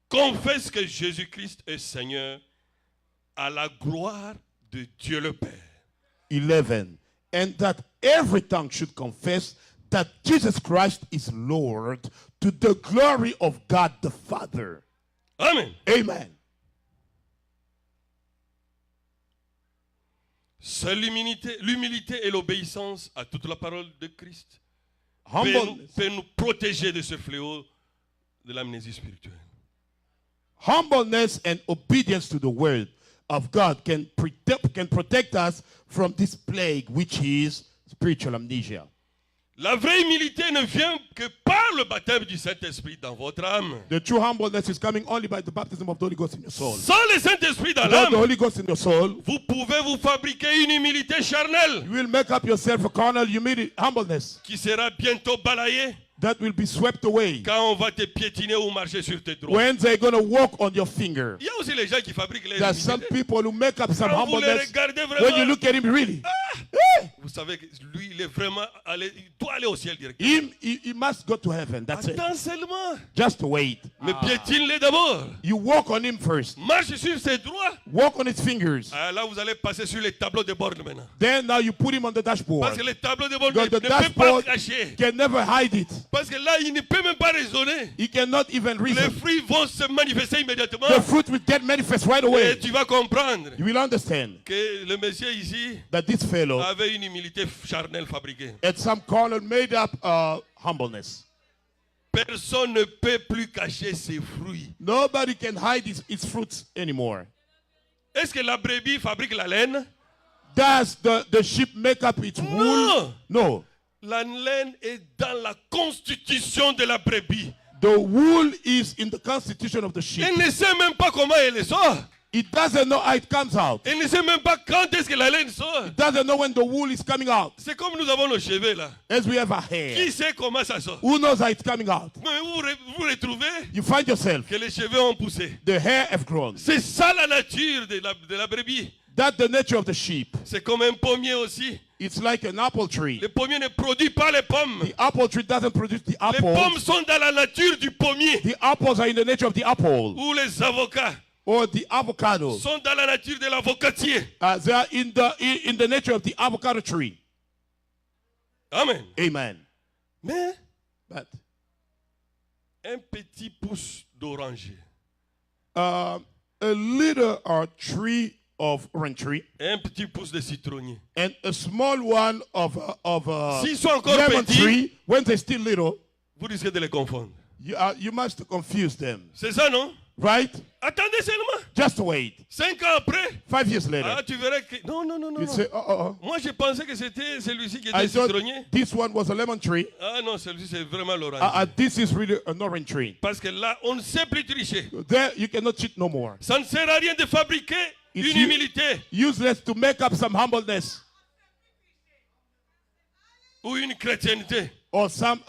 confesse que Jésus-Christ est Seigneur à la gloire de Dieu le Père. 11. And that every tongue should confess that Jesus Christ is Lord, to the glory of God the Father. Amen. Amen. C'est l'humilité et l'obéissance à toute la parole de Christ peut nous protéger de ce fléau de l'amnésie spirituelle. Humbleness and obedience to the word of God can protect us from this plague, which is spiritual amnesia. La vraie humilité ne vient que par le baptême du Saint-Esprit dans votre âme. The true humbleness is coming only by the baptism of the Holy Ghost in your soul. Sans le Saint-Esprit dans Without the l'âme, Holy Ghost in your soul, vous pouvez vous fabriquer une humilité charnelle you will make up yourself a carnal humbleness qui sera bientôt balayée that will be swept away quand on va te piétiner ou marcher sur tes droits. when they're going to walk on your finger. Il y a aussi les gens qui fabriquent les There are some humilités. people who make up some Quand vous les humbleness. regardez When you vraiment, look at him, really, vous savez que lui, il est vraiment allé, il doit aller au ciel directement. he must go to heaven. That's it. Attends seulement. Just wait. Mais piétine-les d'abord. You walk on him first. Marche sur ses droits. Walk on his fingers. Ah, là, vous allez passer sur les tableaux de bord maintenant. Then now you put him on the Parce dashboard. que les tableaux de bord Because ne the peuvent pas dashboard cacher. can never hide it. Parce que là, il ne peut même pas raisonner. He cannot even Les reason. fruits vont se manifester immédiatement. The fruit will get manifest right Et away. tu vas comprendre You will understand que le monsieur ici that this fellow avait une humilité charnelle fabriquée. had some carnal made up humbleness. Personne ne peut plus cacher ses fruits. Nobody can hide his fruits anymore. Est-ce que la brebis fabrique la laine? Does the sheep make up its wool? No. La laine est dans la constitution de la brebis. The wool is in the constitution of the sheep. Elle ne sait même pas comment elle sort. It doesn't know how it comes out. Elle ne sait même pas quand est-ce que la laine sort. It doesn't know when the wool is coming out. C'est comme nous avons nos cheveux là. As we have a Qui hair. sait comment ça sort? Who knows how it's coming out? Mais vous retrouvez You find yourself. que les cheveux ont poussé. The hair have grown. C'est ça la nature de la brebis. That's the nature of the sheep. C'est comme un pommier aussi. It's like an apple tree. Le pommier ne produit pas les pommes. The apple tree doesn't produce the Les pommes apples. sont dans la nature du pommier. The apples are in the nature of the apple. Ou les avocats Or the avocado. sont dans la nature de l'avocatier. They are in the nature of the avocado tree. Amen. Amen. Mais But un petit pouce d'oranger, a little tree of orange tree un petit pouce de citronnier. and a small one of S'ils sont encore lemon petits, tree, when they're still little, vous risquez de les confondre. you must confuse them, C'est ça, non? right? Attendez seulement. Just wait. 5 ans après, 5 years later, ah, tu verrais que... Non, non, non, non. you non. say, Moi, je pensais que c'était celui-ci qui I était thought citronnier. this one was a lemon tree. Ah non, celui-ci, c'est vraiment l'orange. This is really an orange tree. Parce que là, on ne sait plus tricher. There, you cannot cheat no more. Ça ne sert à rien de fabriquer It's une humilité useless to make up some humbleness ou une chrétienté. or some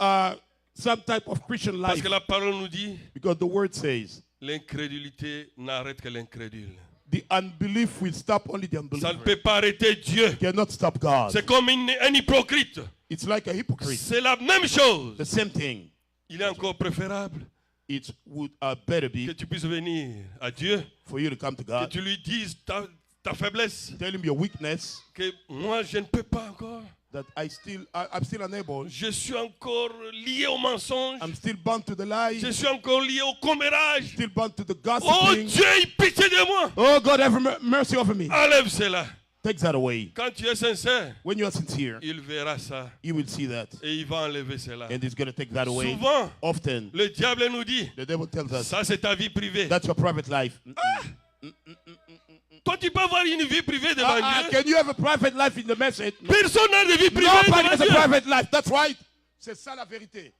type of Christian Parce life, que la parole nous dit, because the word says l'incrédulité n'arrête que l'incrédule. the unbelief will stop only the Ça ne unbeliever. peut pas arrêter Dieu. Cannot stop God. C'est comme un hypocrite. It's like a hypocrite. C'est la même chose. The same thing. Il est encore préférable It would better que be tu puisses venir à Dieu, for you to come to que God tu lui dises ta ta faiblesse, Tell him your weakness. que moi je ne peux pas encore. That I'm still unable. Je suis encore lié au mensonge. I'm still bound to the lie. Je suis encore lié au commérage. Still bound to the Oh gossiping. Dieu, aie pitié de moi. Oh God, have mercy over me. Enlève cela. Take that away. Quand tu es sincère, When you are sincere, il verra ça you will see that. et il va enlever cela. And he's going to take that away. Souvent, Often, le diable nous dit, the devil tells us, ça c'est ta vie privée. that's your private life. Toi, tu peux avoir une vie privée devant Dieu. Can you have a private life in the message? Personne n'a de vie privée Nobody devant has a Dieu. private life. That's right. C'est ça la vérité.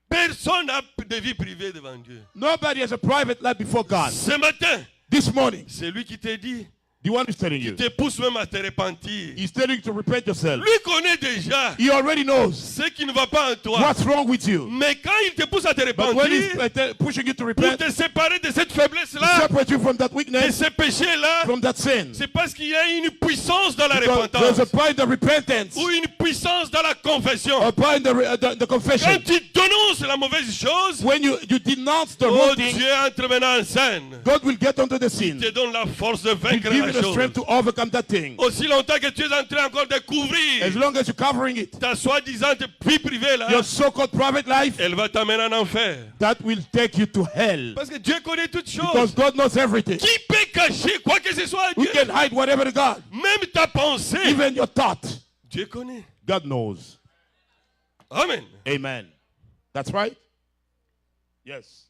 Personne n'a de vie privée devant Dieu. Nobody has a private life before God. Ce matin, This morning, c'est lui qui te dit, the one who's telling you, te pousse même à te repentir. he's telling you to repent yourself. Lui connaît déjà He already knows ce qui ne va pas en toi. what's wrong with you. Mais quand il te pousse à te But when he's repentir, pushing you to pour repent, te séparer de cette to faiblesse-là, separate you from that de weakness, ce péché-là, from that sin, c'est parce qu'il y a une puissance dans la because there's a repentance point of repentance, ou une puissance dans la confession. a point the Quand confession. tu dénonces la mauvaise chose, When you denounce the oh wrong thing, Dieu entre maintenant en scène. God will get onto the sin. Il te donne la force de He'll vaincre give you la the chose. strength to overcome that thing. Aussi longtemps que tu es en train encore de couvrir As long as you're covering it, ta soi-disant vie privée là, your so-called private life, elle va t'amener en enfer. that will take you to hell. Parce que Dieu connaît toutes Because choses. God knows everything. Qui peut cacher quoi que ce soit à We Dieu? can hide whatever to God. Même ta pensée, Even your thought, Dieu connaît. God knows. Amen. Amen. That's right? Yes.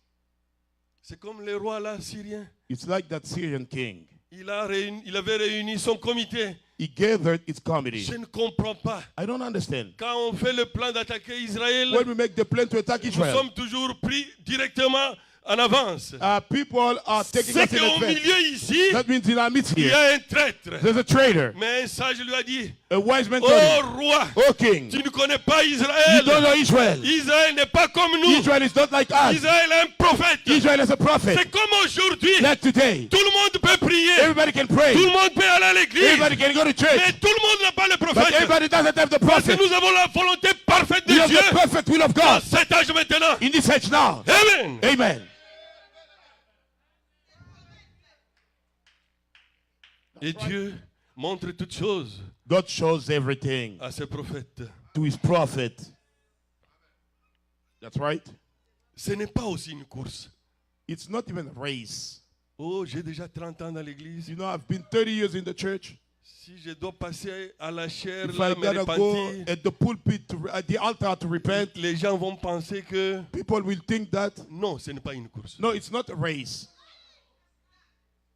C'est comme le roi là, syrien. It's like that Syrian king. Il avait réuni son comité. He gathered his committee. Je ne comprends pas. I don't understand. Quand on fait le plan d'attaquer Israël, When we make the plan to attack nous Israel, sommes toujours pris directement en avance. people are taking C'est us in qu'au advance. milieu ici, That means in our midst il y here, a un traître. there's a traitor. Mais un sage lui a dit, A wise man told oh him, roi, "Oh king, tu ne connais pas you don't Israël. know Israel. Israël n'est pas comme nous. Israel is not like us. Israël est un prophète. Israel is a prophet. C'est comme aujourd'hui. Like today, Tout le monde peut prier. everybody can pray. Tout le monde peut aller à l'église. Everybody can go to Mais church. tout le monde n'a pas le But prophète. everybody doesn't have the Parce que prophet. nous avons la volonté parfaite de We have Dieu. the perfect will of Dans God cet âge maintenant. in this age now. Amen. Amen. Et Dieu montre toutes choses God shows everything à ses prophètes. to his prophet. That's right. Ce n'est pas aussi une course. It's not even a race. Oh, j'ai déjà 30 ans dans l'église. You know, I've been 30 years in the church. Si je dois passer à la chair, If là, I me gotta go repentir, at the pulpit, at the altar to repent, les gens vont penser que people will think that, non, ce n'est pas une course. no, it's not a race.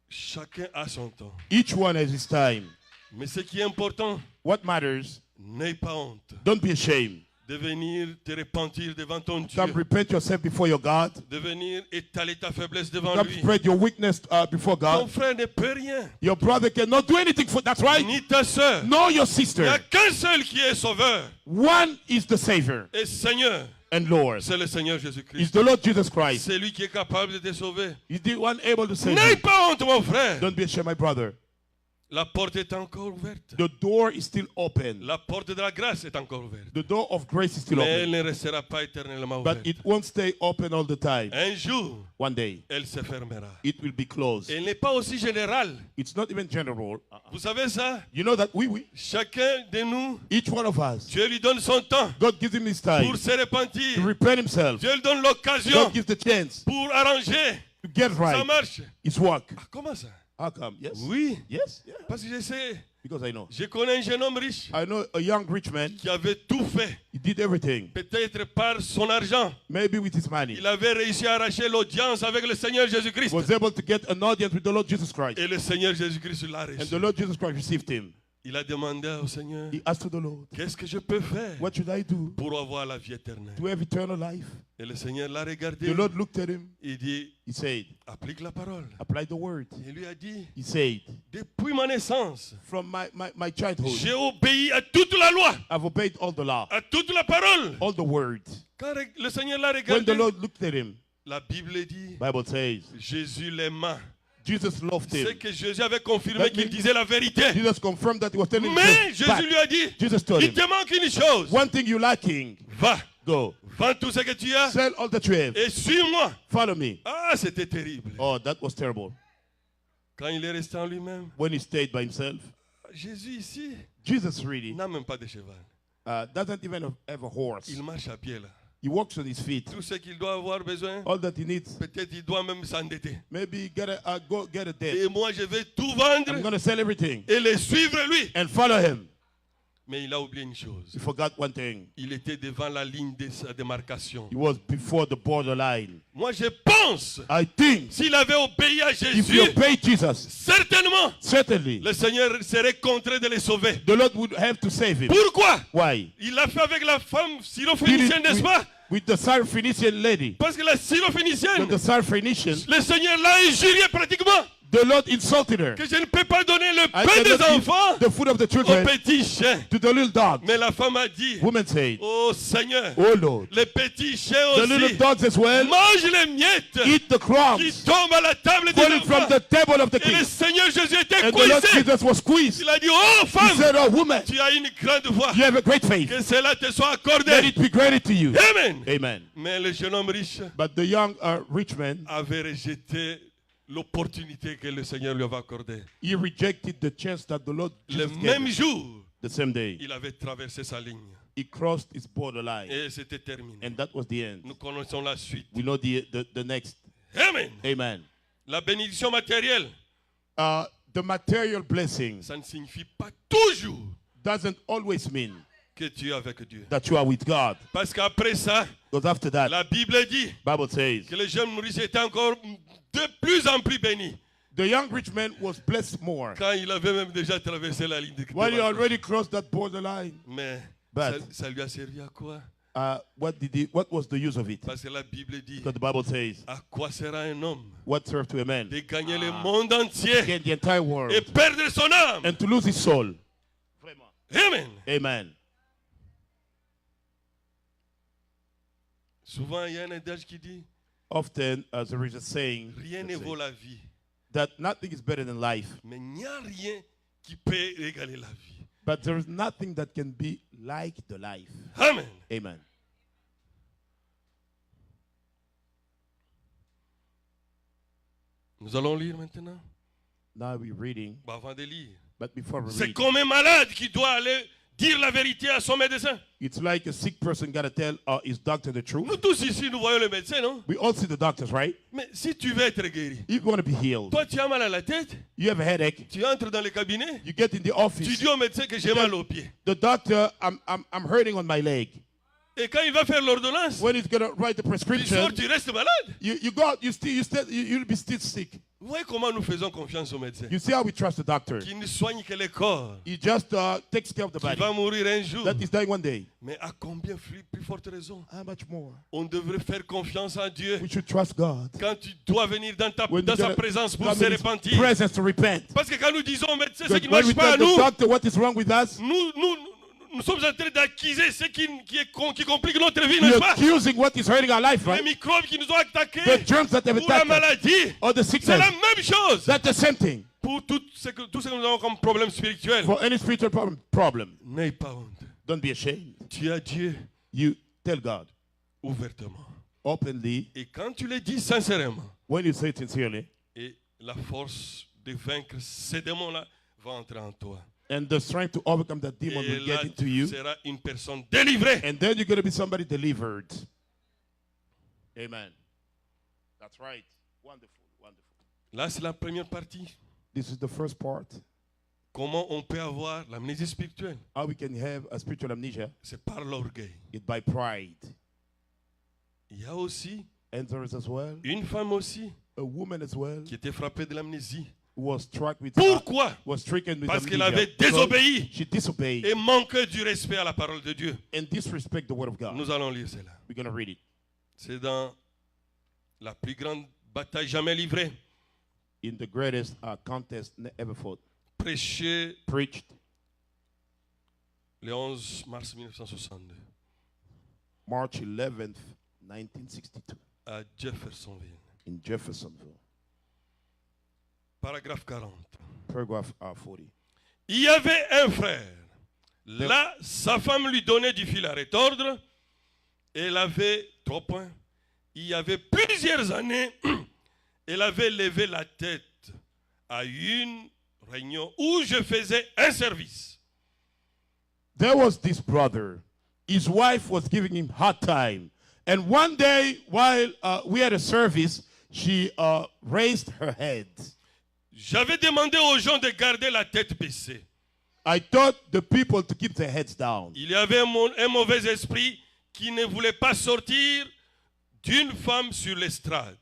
Chacun a son temps. Each one has his time. Mais ce qui est important, What matters, n'aie pas honte don't be ashamed. de venir te repentir devant ton Dieu. Come repent yourself before your God. De venir étaler ta faiblesse devant Come lui. spread your weakness before Ton God. frère ne peut rien. Your brother cannot do anything for that's right. Ni ta soeur. Nor your Il n'y a sister. qu'un seul qui est sauveur One is the Savior et Seigneur. and Lord. C'est le Seigneur Is Jésus-Christ. the Lord Jesus Christ. C'est lui qui est capable de te sauver. He's the one able to save N'aie you. pas honte, mon frère. Don't be ashamed, my brother. La porte est encore ouverte. The door is still open. La porte de la grâce est encore ouverte. The door of grace is still Mais elle open. ne restera pas éternellement But ouverte. it won't stay open all the time. Un jour, One day, elle se fermera. it will be closed. Elle n'est pas aussi générale. It's not even general. Vous savez ça? You know that we, Chacun de nous, each one of us, Dieu lui donne son temps God gives him his time pour se to repentir. repent himself. Dieu lui donne l'occasion God gives the chance pour arranger to get sa right. marche. His work. Ah, comment ça? How come? Yes. Oui, Yes. Yeah. parce que je sais, Because I know. je connais un jeune homme riche I know a young rich man. qui avait tout fait, He did everything. peut-être par son argent. Maybe with his money. Il avait réussi à arracher l'audience avec le Seigneur Jésus-Christ. Was able to get an audience with the Lord Jesus Christ. Et le Seigneur Jésus-Christ l'a And reçu. the Lord Jesus Christ received him. Il a demandé au Seigneur, He asked to the Lord, qu'est-ce que je peux faire what should I do pour avoir la vie éternelle? to have eternal life? Et le Seigneur l'a regardé. The Lord looked at him. Il dit, He said, applique la parole. apply the word. Il lui a dit, He said, depuis ma naissance, from my childhood, j'ai obéi à toute la loi, I've obeyed all the law, à toute la parole. all the word. Quand le Seigneur l'a When regardé, the Lord looked at him, la Bible dit, Bible says, Jésus l'aima. Jesus loved C'est him. que Jésus avait confirmé That qu'il means- disait la vérité. Jesus confirmed that he was telling Mais the truth. But Jésus lui a dit, Jesus told il him, te manque une chose. one thing you lacking, Va, go. vends tout ce que tu as Sell all that you have. et suis-moi. Follow me. Ah, c'était terrible. Oh, that was terrible. Quand il est resté en lui-même, when he stayed by himself. Jésus ici Jesus really n'a même pas de cheval. doesn't even have a horse. Il marche à pied là. He walks on his feet. Tout ce qu'il doit avoir besoin, All that he needs. peut-être il doit même s'endetter. Maybe go get a debt. Et moi, je vais tout I'm vendre going to sell everything et le suivre lui. and follow him. Mais il a oublié une chose. He forgot one thing. Il était devant la ligne de sa démarcation. He was before the borderline. Moi, je pense, I think s'il avait obéi à if Jésus, you obey Jesus, certainement, certainly le Seigneur serait contraint de les sauver. the Lord would have to save him. Pourquoi? Why? Il l'a fait avec la femme Did syrophénicienne, it n'est-ce pas? with the Syrophoenician lady. Parce que la syrophénicienne, The Syrophoenician, le Seigneur l'a injurié pratiquement. the Lord insulted her. Que je ne peux pas donner le I pain des cannot give enfants the food of the aux children petits chiens. to the little dog. Mais la femme a dit, Woman said, oh Seigneur, oh Lord, les petits chiens the little aussi dogs as well mangent les miettes eat the qui crumbs tombent à la table des falling from enfants. the table of the Et le king. Seigneur Jésus était And the Lord coincé. Jesus was squeezed. Il a dit, oh He femme, said, oh woman, tu as une grande voix. you have a great faith. Que cela te soit Let accordé. it be granted to you. Amen. Amen. Mais le jeune homme riche But the young rich man, avait rejeté l'opportunité que le Seigneur lui avait accordée. he rejected the chance that the Lord Le Jesus même gave him. jour, The same day, il avait traversé sa ligne. he crossed his borderline. Et c'était terminé. And that was the end. Nous connaissons la suite. We know the next. Amen. Amen. La bénédiction matérielle, The material blessing ça ne signifie pas toujours doesn't always mean que tu es avec Dieu. that you are with God. Parce qu'après ça, Because after that, la Bible dit Bible says, que le jeune riche était encore de plus en plus béni. the young rich man was blessed more Quand il avait même déjà traversé la ligne de when he démarcation. already crossed that borderline. Mais But- ça lui a servi à quoi? What was the use of it? Parce que la Bible dit, Because the Bible says, à quoi sera un homme what served to a man? de gagner le monde entier Gain the entire world et perdre son âme? and to lose his soul. Amen. Amen. Souvent, il y a un adage qui dit, Often, there is a saying rien ne vaut la vie. that nothing is better than life, Mais il n'y a rien qui peut égaler la vie. but there is nothing that can be like the life. Amen. Amen. Nous allons lire maintenant. Now we're reading, Bah, avant de lire. but before we C'est read, comme un malade qui doit aller dire la vérité à son médecin. it's like a sick person got to tell his doctor the truth. Nous tous ici, nous voyons le médecin, non? We all see the doctors, right? Mais si tu veux être guéri, If you want to be healed, toi tu as mal à la tête, you have a headache, tu entres dans le cabinet, you get in the tu office, dis au médecin que j'ai mal au pied. the doctor, I'm hurting on my leg. Et quand il va faire l'ordonnance, When he's going to write the tu prescription, sors, tu restes malade. you go out, you'll be still sick. Vous voyez comment nous faisons confiance au médecin? You see how we trust the doctor? Qui ne soigne que le corps, He just takes care of the qui body. va mourir un jour. That is dying one day. Mais à combien plus forte raison? How much more? On devrait faire confiance en Dieu We should trust God. quand tu dois venir dans When sa you gotta présence pour come se in His repentir. presence to repent. Parce que quand nous disons au médecin ce But qui ne when we marche pas à tell the nous, doctor what is wrong with us, nous sommes en train d'accuser ce qui complique notre vie, we're n'est-ce pas? accusing what is hurting our life, Les right? microbes qui nous ont attaqués The germs that have ou la attacked us, maladie, or the c'est sickness. la même chose. That's the same thing. Pour tout ce que nous avons comme problème spirituel, For any spiritual problem, n'aie pas honte. don't be ashamed. Tu as Dieu You tell God ouvertement. openly, Et quand tu le dis sincèrement, when you say it sincerely, et la force de vaincre ces démons-là va entrer en toi. and the strength to overcome that demon Et will là, get into tu you, seras une personne délivrée. and then you're going to be somebody delivered. Amen. That's right. Wonderful, wonderful. Là, c'est la première partie. This is the first part. Comment on peut avoir l'amnésie spirituelle? How we can have a spiritual amnesia C'est par l'orgueil. is by pride. Il y a aussi And there is as well une femme aussi a woman as well qui était frappée de l'amnésie. who was struck with Pourquoi? was stricken with Parce qu'elle amnesia avait because désobéi she disobeyed et manquait du respect à la parole de Dieu. and disrespect the word of God. Nous allons lire cela. We're going to read it C'est dans la plus grande bataille jamais livrée, in the greatest contest ever fought, prêchée preached le 11 mars 1962 March 11th, 1962 à Jeffersonville. in Jeffersonville. Paragraphe 40. Paragraph 40. Il y avait un frère. Là, sa femme lui donnait du fil à retordre. Elle avait 3 points. Il y avait plusieurs années, elle avait levé la tête à une réunion où je faisais un service. There was this brother. His wife was giving him hard time. And one day, while we had a service, she raised her head. J'avais demandé aux gens de garder la tête baissée. I told the people to keep their heads down. Il y avait un mauvais esprit qui ne voulait pas sortir d'une femme sur l'estrade.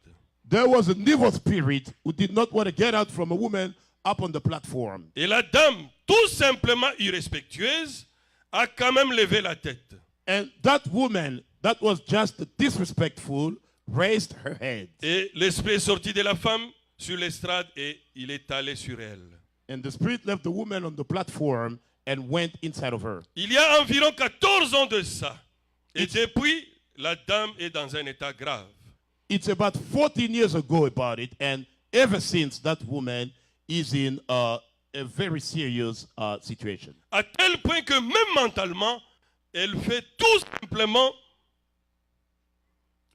There was an evil spirit who did not want to get out from a woman up on the platform. Et la dame, tout simplement irrespectueuse, a quand même levé la tête. And that woman, that was just disrespectful, raised her head. Et l'esprit est sorti de la femme sur l'estrade et il est allé sur elle. And the spirit left the woman on the platform and went inside of her. Il y a environ 14 ans de ça. Et depuis, la dame est dans un état grave. It's about 14 years ago about it, and ever since that woman is in a very serious situation. À tel point que même mentalement, elle fait tout simplement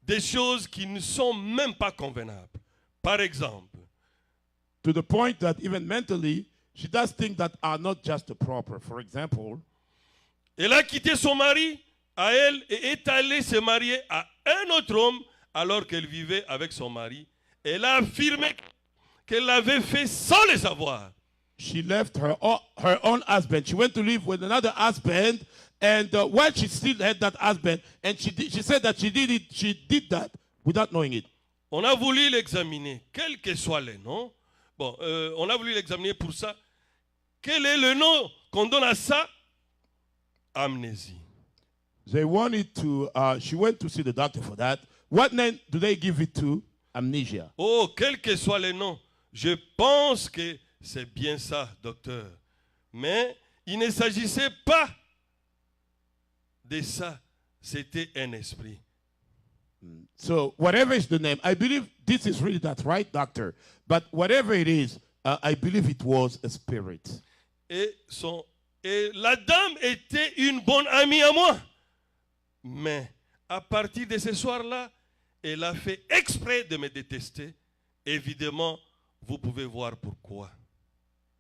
des choses qui ne sont même pas convenables. Par exemple, To the point that even mentally, she does things that are not just proper. For example, elle a quitté son mari à elle et est allée se marier à un autre homme alors qu'elle vivait avec son mari. Elle a affirmé qu'elle l'avait fait sans le savoir. she left her own husband. She went to live with another husband, and while she still had that husband, and she said that she did that without knowing it. On a voulu l'examiner, quels que soient les noms. Bon, on a voulu l'examiner pour ça. Quel est le nom qu'on donne à ça? Amnésie. They wanted to. She went to see the doctor for that. What name do they give it to? Amnesia. Oh, quels que soient les noms, je pense que c'est bien ça, docteur. Mais il ne s'agissait pas de ça. C'était un esprit. So whatever is the name, I believe this is really that, right, doctor? But whatever it is, I believe it was a spirit. Et la dame était une bonne amie à moi. Mais à partir de ce soir-là, elle a fait exprès de me détester. Évidemment, vous pouvez voir pourquoi.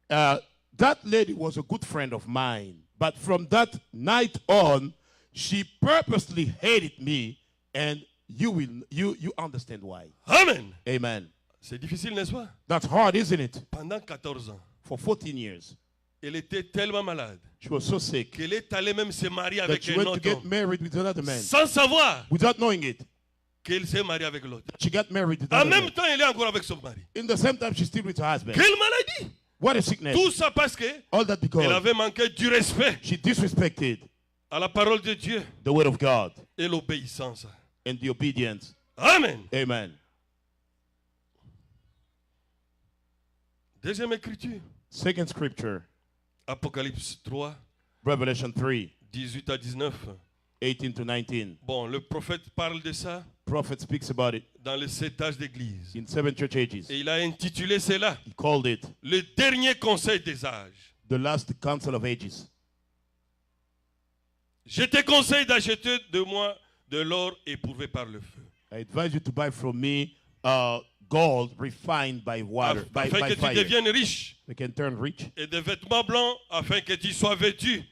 That lady was a good friend of mine, but from that night on, she purposely hated me, and you understand why. Amen. Amen. C'est difficile, n'est-ce pas? That's hard, isn't it? Pendant 14 ans, For 14 years, elle était tellement malade she was so sick qu'elle est allée même se marier that avec she un went to autre get homme, married with another man sans savoir without knowing it. qu'elle s'est mariée avec l'autre. She got married with En another même man. temps, elle est encore avec son mari. In the same time, she's still with her husband. Quelle maladie! What a sickness. Tout ça parce qu'elle All that because avait manqué du respect she disrespected à la parole de Dieu the word of God et l'obéissance. and the obedience. Amen. Amen. Deuxième écriture, Second scripture, Apocalypse 3, Revelation 3, 18 à 19. 18 to 19. Bon, le prophète parle de ça Prophet speaks about it dans les 7 âges d'église. in 7 church ages. Et il a intitulé cela He called it le dernier conseil des âges. the last council of ages. Je te conseille d'acheter de moi de l'or éprouvé par le feu, I advise you to buy from me gold refined by water, by afin que tu fire. deviennes riche, You can turn rich. et des vêtements blancs afin que tu sois vêtu,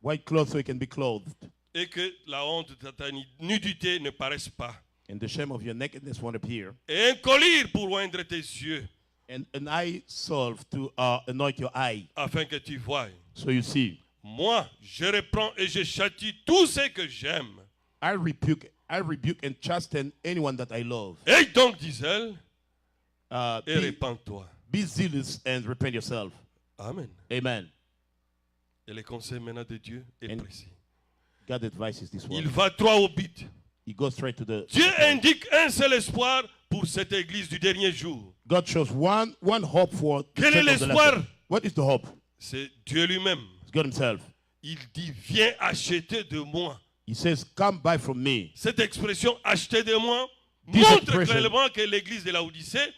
White clothes so you can be clothed. et que la honte de ta nudité ne paraisse pas. And the shame of your nakedness won't appear. Et un collier pour oindre tes yeux, And an eye salve to anoint your eye afin que tu voies. so you see. Moi, je reprends et je châtie tous ceux que j'aime. I rebuke and chasten anyone that I love. Et donc, dit-elle, et Be, répands-toi. be zealous and repent yourself. Amen. Amen. Et le conseil maintenant de Dieu est And précis. God advises this Il one. va droit au but. He goes straight to the Dieu indique un seul espoir pour cette église du dernier jour. God shows one hope for the Quel est church of the l'espoir? last day. What is the hope? C'est Dieu lui-même. It's God himself. Il dit, viens acheter de moi. He says, come buy from me. Cette expression acheter de moi This montre expression- clairement que l'église de la Odyssée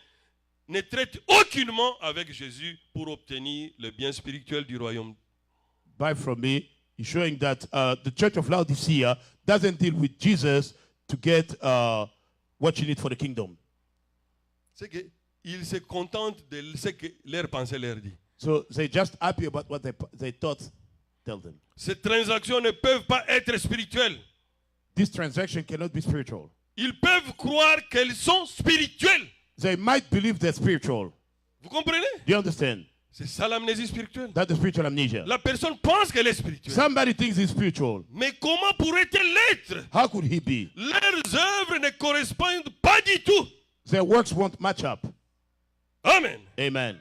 ne traite aucunement avec Jésus pour obtenir le bien spirituel du royaume. Buy from me. He's showing that the church of Laodicea doesn't deal with Jesus to get what you need for the kingdom. C'est que ils se contentent de ce que leur pensée leur dit. So they're just happy about what they thought tell them. Ces transactions ne peuvent pas être spirituelles. This transaction cannot be spiritual. Ils peuvent croire qu'elles sont spirituelles. They might believe they're spiritual. Vous comprenez? Do you understand? C'est ça l'amnésie spirituelle. That's the spiritual amnesia. La personne pense qu'elle est spirituelle. Somebody thinks he's spiritual. Mais comment pourrait-elle l'être? How could he be? Leurs œuvres ne correspondent pas du tout. Their works won't match up. Amen. Amen.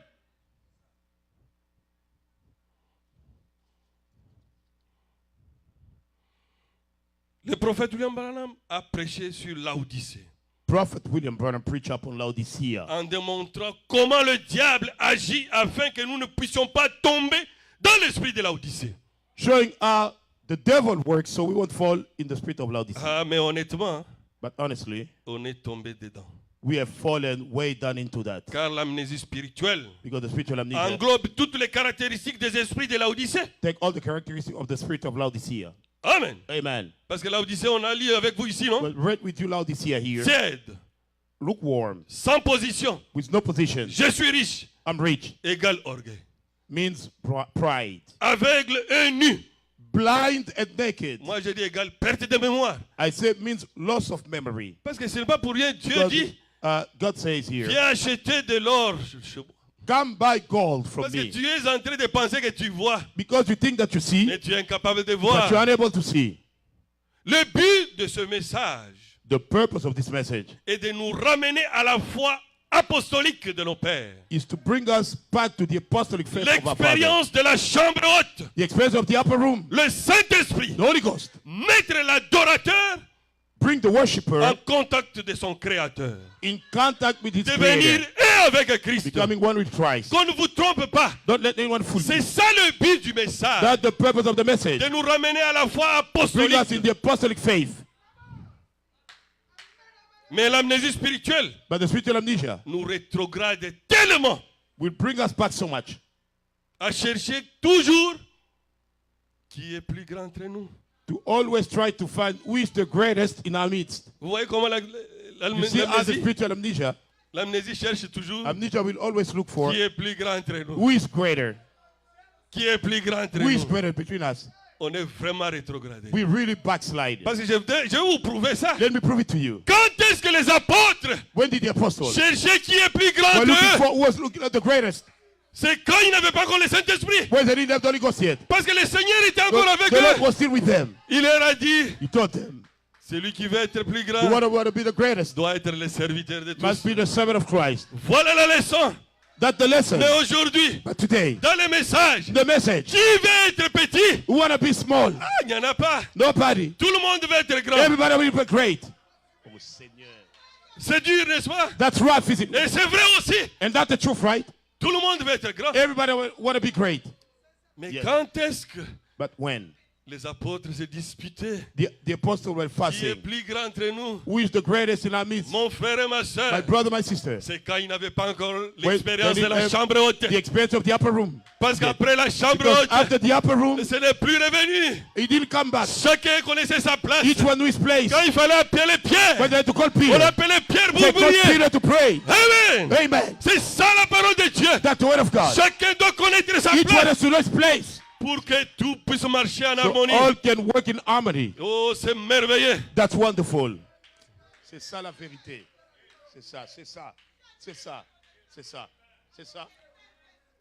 Le prophète William Branham a prêché sur Laodicée Prophet William Branham preached upon Laodicea, en démontrant comment le diable agit afin que nous ne puissions pas tomber dans l'esprit de Laodicée. showing how the devil works so we won't fall in the spirit of Laodicea. Ah, mais honnêtement, But honestly, on est tombé dedans. we have fallen way down into that Car l'amnésie spirituelle because the spiritual amnesia englobe toutes les caractéristiques des esprits de Laodicée. take all the characteristics of the spirit of Laodicea. Amen. Amen. Parce que Laodicée, on a lu avec vous ici, non? Well, read with you Laodicea here. Tiède, Lukewarm, sans position, with no position. je suis riche, I'm rich égale orgueil. means pride. Aveugle et nu. Blind and naked, Moi, je dis égale perte de mémoire. I say, means loss of memory. Parce que ce n'est pas pour rien. Dieu Because, dit, God says here, viens acheter de l'or. come buy gold from Parce que me. tu es en train de penser que tu vois, Because you think that you see, mais tu es incapable de but you're voir. unable to see. Le but de ce message The purpose of this message est de nous ramener à la foi apostolique de nos pères. is to bring us back to the apostolic faith of our Father. L'expérience de la chambre haute. The experience of the upper room, Le Saint-Esprit. the Holy Ghost. Mettre l'adorateur Bring the worshiper en contact de son Créateur. in contact with his Devenir Creator, un avec Christ. becoming one with Christ. Qu'on ne vous trompe pas. Don't let anyone fool C'est you. ça le but du message. That's the purpose of the message. De nous ramener à la foi Bring us in apostolique. the apostolic faith. Mais l'amnésie spirituelle But the spiritual amnesia nous rétrograde tellement will bring us back so much à chercher toujours qui est plus grand entre nous. to always try to find who is the greatest in our midst. Vous voyez comment You see, as the spiritual l'amnésie cherche toujours amnesia will always look for qui est plus grand entre nous. who is greater, Qui est plus grand entre who is nous. greater between us. On est vraiment rétrogradé. We really backslide. Parce que je vais vous prouver ça. Let me prove it to you. Quand est-ce que les apôtres When did the apostles cherchaient qui est plus grand were looking entre eux? for who was looking at the greatest? C'est quand ils n'avaient pas encore le Saint-Esprit. When they didn't have the Holy Ghost yet. Parce que le Seigneur était encore avec The Lord eux. was still with them. Il leur a dit, He taught them. celui qui veut être plus The grand one who want to be the greatest doit être le serviteur de must tous. be the servant of Christ. Voilà la leçon. That's the lesson. Mais aujourd'hui, But today, dans le message, the message, qui veut être petit? who want to be small? Ah, il n'y en a pas. Nobody. Tout le monde veut être grand. Everybody will be great. C'est dur, n'est-ce pas? That's rough, isn't it? Et c'est vrai aussi. And that's the truth, right? Tout le monde veut être grand. Everybody want to be great. Mais Yes. quand est-ce que But when les apôtres se disputaient? the apostles were Qui est fasting, plus grand entre nous? who is the greatest in our midst? Mon frère et ma My soeur. brother, my sister. C'est quand ils n'avaient pas encore When l'expérience they de la didn't have chambre haute. The experience of the upper room. Parce qu'après la chambre Because haute, after the upper room, ce n'est plus revenu. he didn't come back. Chacun connaissait sa place. Each one knew his place. Quand il fallait appeler Pierre, When they had to call on Peter, appelait Pierre they called Bourbourier. Peter to pray. Amen. Amen. C'est ça la parole de Dieu. That's the word of God. Chacun doit connaître sa Each one place has to know his place. pour que tout puisse marcher en So harmonie. all can work in harmony. Oh, c'est merveilleux. That's wonderful. C'est ça la vérité. C'est ça, c'est ça, c'est ça, c'est ça, c'est ça.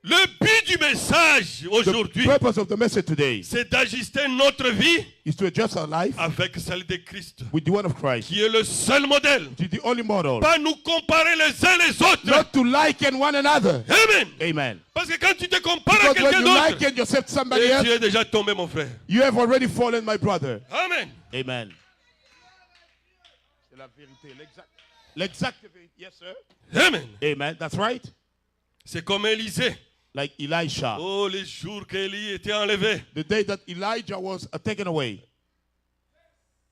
Le but du message The aujourd'hui, purpose of the message today c'est d'ajuster notre vie is to adjust our life avec celle de Christ, with the one of Christ. qui est le seul modèle. It is the only model. Pas nous comparer les uns les autres. Not to liken one another. Amen. Amen. Parce que quand tu te compares à Because when quelqu'un you d'autre, liken yourself to somebody et tu else, es déjà tombé, mon frère. you have already fallen, my brother. Amen. Amen. C'est la vérité, l'exact vérité. Yes, sir. Amen. Amen. That's right. C'est comme Élisée. Like Elisha. Oh, les jours qu'Élie était enlevé. The day that Elijah was taken away.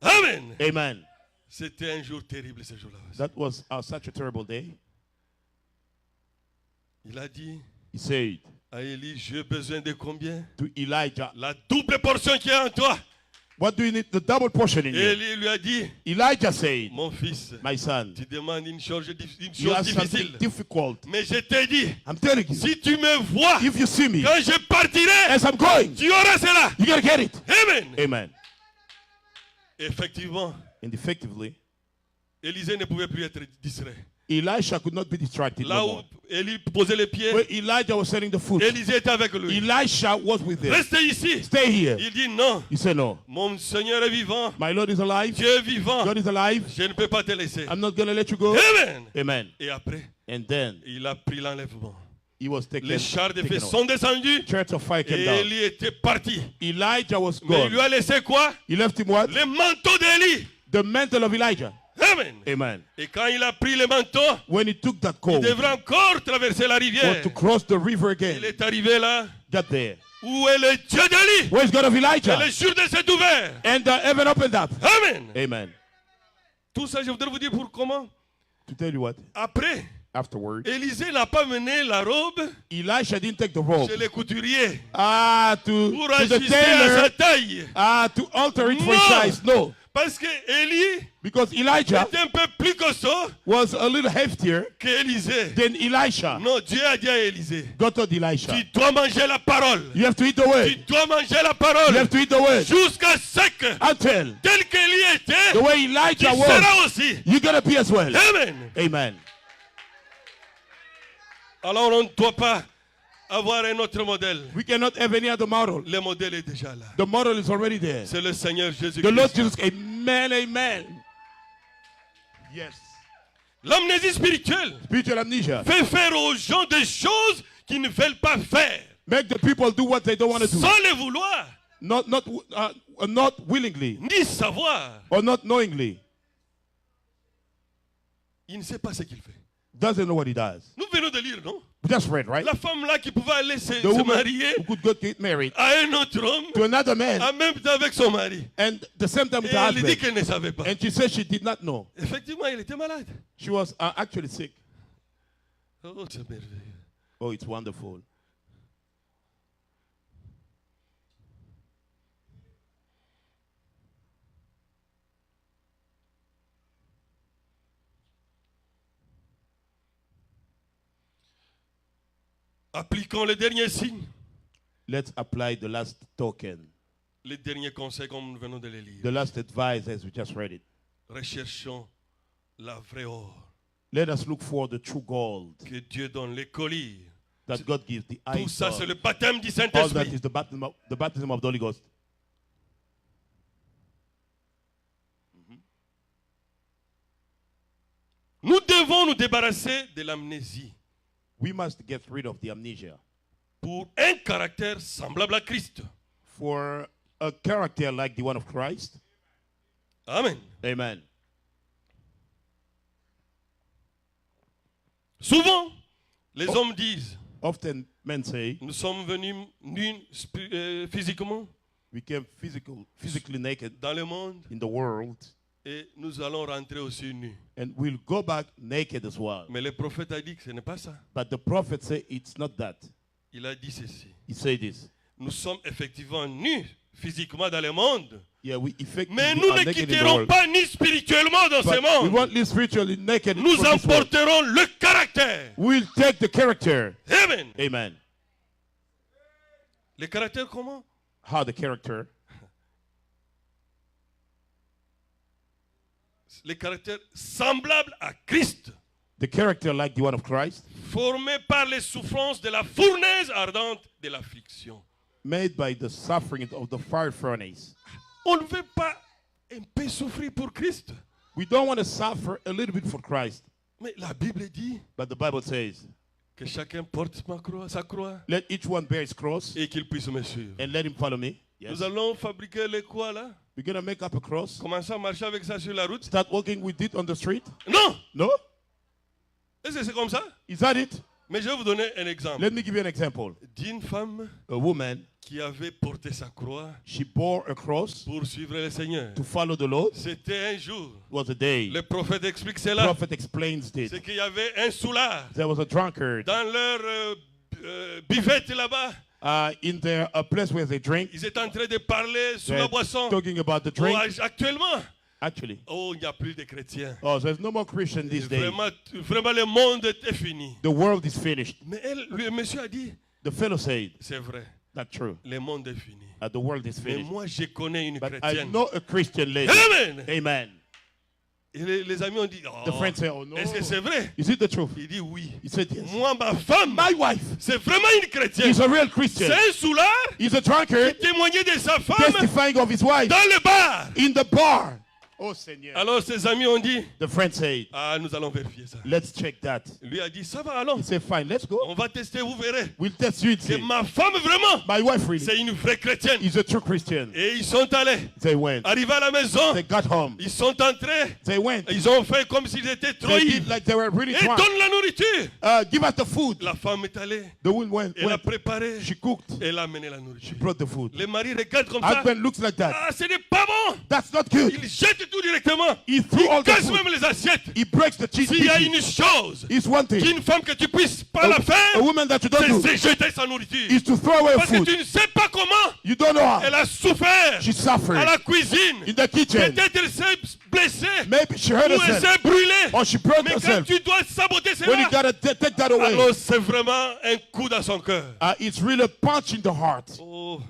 Amen. Amen. C'était un jour terrible ce jour-là. That was such a terrible day. Il a dit He said à Élie, j'ai besoin de combien? to Elijah, La double portion qui est en toi. What do you need? The double portion in you. Élie lui a dit, Elijah said, mon fils, my son, tu demandes une chose you difficile. have something difficult. Mais je t'ai dit, I'm telling you, si tu me vois, if you see me quand je partirai, as I'm going, tu auras cela. you gotta get it. Amen. Amen. Effectivement, And effectively, Élisée ne pouvait plus être distrait. Elisha could not be distracted Là no où more. Élie posait les pieds, Where Elijah was setting the foot, Élisée était avec lui. Elisha was with them. Restez ici. Stay here. Il dit non, He said, no. mon Seigneur est vivant, My Lord is alive. Dieu est vivant, God is alive. je ne peux pas te laisser. I'm not going to let you go. Amen. Amen. Et après, And then il a pris l'enlèvement. he was taken. Les chars de feu taken off. sont descendus Church of fire came et down. Élie était parti. Elijah was Mais il lui gone. a laissé quoi? He left him what? Le manteau d'Élie. The mantle of Elijah. Amen. Amen. Et quand il a pris le manteau, When he took that il coat, devrait encore traverser la rivière. was to cross the river again. Il est arrivé là. Got there. Où est le Dieu d'Élie? Where's God of Et Elijah? le jour de s'est ouvert. And the heaven opened up. Amen. Amen. Tout ça, je voudrais vous dire pour comment. To tell you what, Après, afterward, Élisée n'a pas mené la robe Elisha didn't take the robe chez les couturiers to pour the ajuster à sa tailor taille. to alter it for No. size. No. Parce que Élie Because Elijah était un peu plus costaud was a little heftier qu'Élisée. than Elisha. Non, Dieu a dit à Élisée, God told Elisha, tu dois manger la parole. you have to eat the Tu word. dois manger la You parole have to eat the word. jusqu'à ce que, Until tel qu'Élie était, the way tu Elijah was, seras aussi. you're going to be as well. Amen. Amen. Alors on ne doit pas avoir un autre modèle. We cannot have any other model. Le modèle est déjà là. The model is already there. C'est le Seigneur The Lord Jésus-Christ. Jesus, amen, amen. Yes. L'amnésie spirituelle Spiritual amnesia. fait faire aux gens des choses qu'ils ne veulent pas faire, Make the people do what they don't want to do. sans le vouloir, Not willingly ni savoir. or not knowingly. Il ne sait pas ce qu'il fait. Doesn't know what he does. Nous venons de lire, non? We just read, right? La femme là qui pouvait aller se The woman marier who could go get married à un autre homme to another man en même temps avec son mari. and the same time with Et her elle dit husband. qu'elle ne savait pas. And she said she did not know. Effectivement, il était malade. She was actually sick. Oh, c'est merveilleux. Oh, it's wonderful. Appliquons le dernier signe, Let's apply the last token, les derniers conseils comme nous venons de les lire. the last advice as we just read it. Recherchons la vraie or Let us look for the true gold que Dieu donne, les colliers. that God gives, the Tout eyes. ça, c'est le All baptême du that Saint-Esprit. is the baptism of the Holy Ghost. Nous devons nous débarrasser de l'amnésie We must get rid of the amnesia pour un caractère semblable à Christ. for a character like the one of Christ. Amen. Amen. Souvent, les hommes disent, Often men say nous sommes venus nus physiquement we came physically naked dans le monde in the world et nous allons rentrer aussi nus. and we'll go back naked as well. Mais le prophète a dit que ce n'est pas ça. But the prophet said it's not that. Il a dit ceci. He said this. Nous sommes effectivement nus physiquement dans le monde. Yeah, we effectively Mais nous are ne naked in the quitterons world. pas ni spirituellement dans ce But we monde. won't live spiritually naked. Nous from this world. emporterons le caractère. We'll take the character. Amen. Amen. Le caractère comment? How the character? Le caractère semblable à Christ, The character like the one of Christ, formé par les souffrances de la fournaise ardente de l'affliction. made by the suffering of the fire furnace. On ne veut pas un peu souffrir pour Christ. We don't want to suffer a little bit for Christ. Mais la Bible dit But the Bible says, que chacun porte sa croix let each one bear his cross et qu'il puisse me suivre. and let him follow me. Yes. Nous allons fabriquer les quoi là? We're going to make up a cross. Commencer à marcher avec ça sur la route? Start walking with it on the street. Non! No? Est-ce que c'est comme ça? Is that it? Mais je vais vous donner un exemple Let me give you an example. d'une femme A woman, qui avait porté sa croix she bore a cross pour suivre le Seigneur. to follow the Lord. C'était un jour. It was a day. Le prophète explique The cela. prophet explains C'est it. qu'il y avait un soulard There was a drunkard dans leur buvette là-bas. in their place where they drink. Ils étaient en train de parler sur la They're boisson. talking about the Oh, drink. actuellement, Actually, il n'y a plus de chrétiens. oh, there's no more Christian these days. Vraiment, le monde est fini. The world is finished. Mais le monsieur a dit, The fellow said, c'est vrai, that's true. le monde est fini. The world is Mais finished. moi, je connais une But I chrétienne. know a Christian lady. Amen. Amen. Et les amis ont dit, The friend said, oh no. est-ce que c'est vrai? Is it the truth? Il dit oui. He said yes. Moi, ma femme, My wife c'est vraiment une chrétienne. is a real Christian. C'est un soulard He's a drunkard qui témoignait de sa femme testifying of his wife dans le bar. in the bar. Oh, Seigneur. Alors ses amis ont dit, The friend said, nous allons vérifier ça. let's check that. Lui a dit, ça va, allons. He said, fine, let's go. On va tester, vous verrez. We'll test you and Que see. ma femme, vraiment, My wife really c'est une vraie chrétienne. is a true Christian. Et ils sont allés. They went. Arrivés à la maison, They got home. ils sont entrés. They went. Ils ont fait comme s'ils étaient trop They ivres. did like they were really Et drunk. donne la nourriture. Give us the food. La femme est allée. The woman went. Elle a préparé. She cooked. Elle a amené la She nourriture. brought the food. Le mari regarde comme ça. Husband looks like that. Ce n'est pas bon. That's not good. Il jette tout directement. He threw all Il the casse food. même les assiettes. He breaks the cheese S'il y a pieces. une chose It's one thing. qu'une femme que tu puisses pas la A faire, woman that you don't do c'est jeter sa nourriture. is to throw away Parce que food. tu ne sais pas comment You don't know how. elle a souffert She suffered à la cuisine. in the kitchen. Peut-être elle s'est blessée Maybe she hurt ou elle herself. s'est brûlée. Or she burned Mais quand herself. tu dois saboter When you cela, gotta take that away, alors c'est vraiment un coup dans son cœur. it's really a punch in the heart. Oh.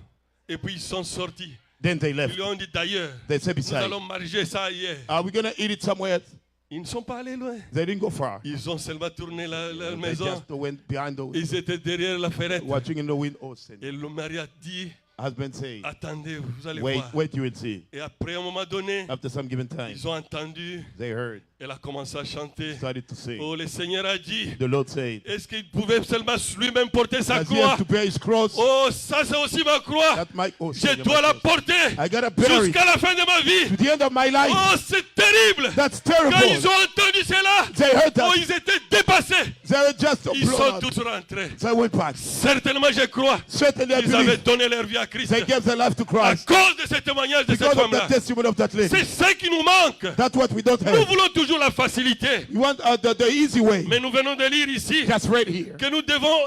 Et puis ils sont sortis. Then they Ils left. lui ont dit d'ailleurs, They said nous beside, allons manger ça hier. are we gonna eat it somewhere else? Ils ne sont pas allés loin. They didn't go far. Ils ont seulement tourné la They maison. just went behind the Ils étaient derrière la fenêtre. watching in the window. Et le mari a dit, Husband say, attendez, vous allez wait, voir. wait, you will see. Et après un moment donné, After some given time, ils ont entendu. they heard, Elle a commencé à chanter. started to sing. Oh, le Seigneur a dit, The Lord said, est-ce qu'il pouvait seulement lui-même porter sa as he croix? has to bear his cross, Oh, ça c'est aussi ma croix. that might Je Seigneur, dois my la cross. porter I gotta bear it jusqu'à la fin de ma vie. to the end of my life. Oh, c'est terrible. That's Quand terrible. ils ont entendu cela, They heard oh, that. ils étaient dépassés. They were just Ils blown sont out. tous rentrés. They went back. Certainement, je crois, Certainly, I ils avaient believe donné leur vie à Christ. they gave their life to À Christ cause de ce témoignage de cette because of femme-là. the testimony of that lady. C'est ce qui nous manque. That's what we don't Nous have. voulons toujours la facilité. You want the easy way. Mais nous venons de lire ici That's right here. que nous devons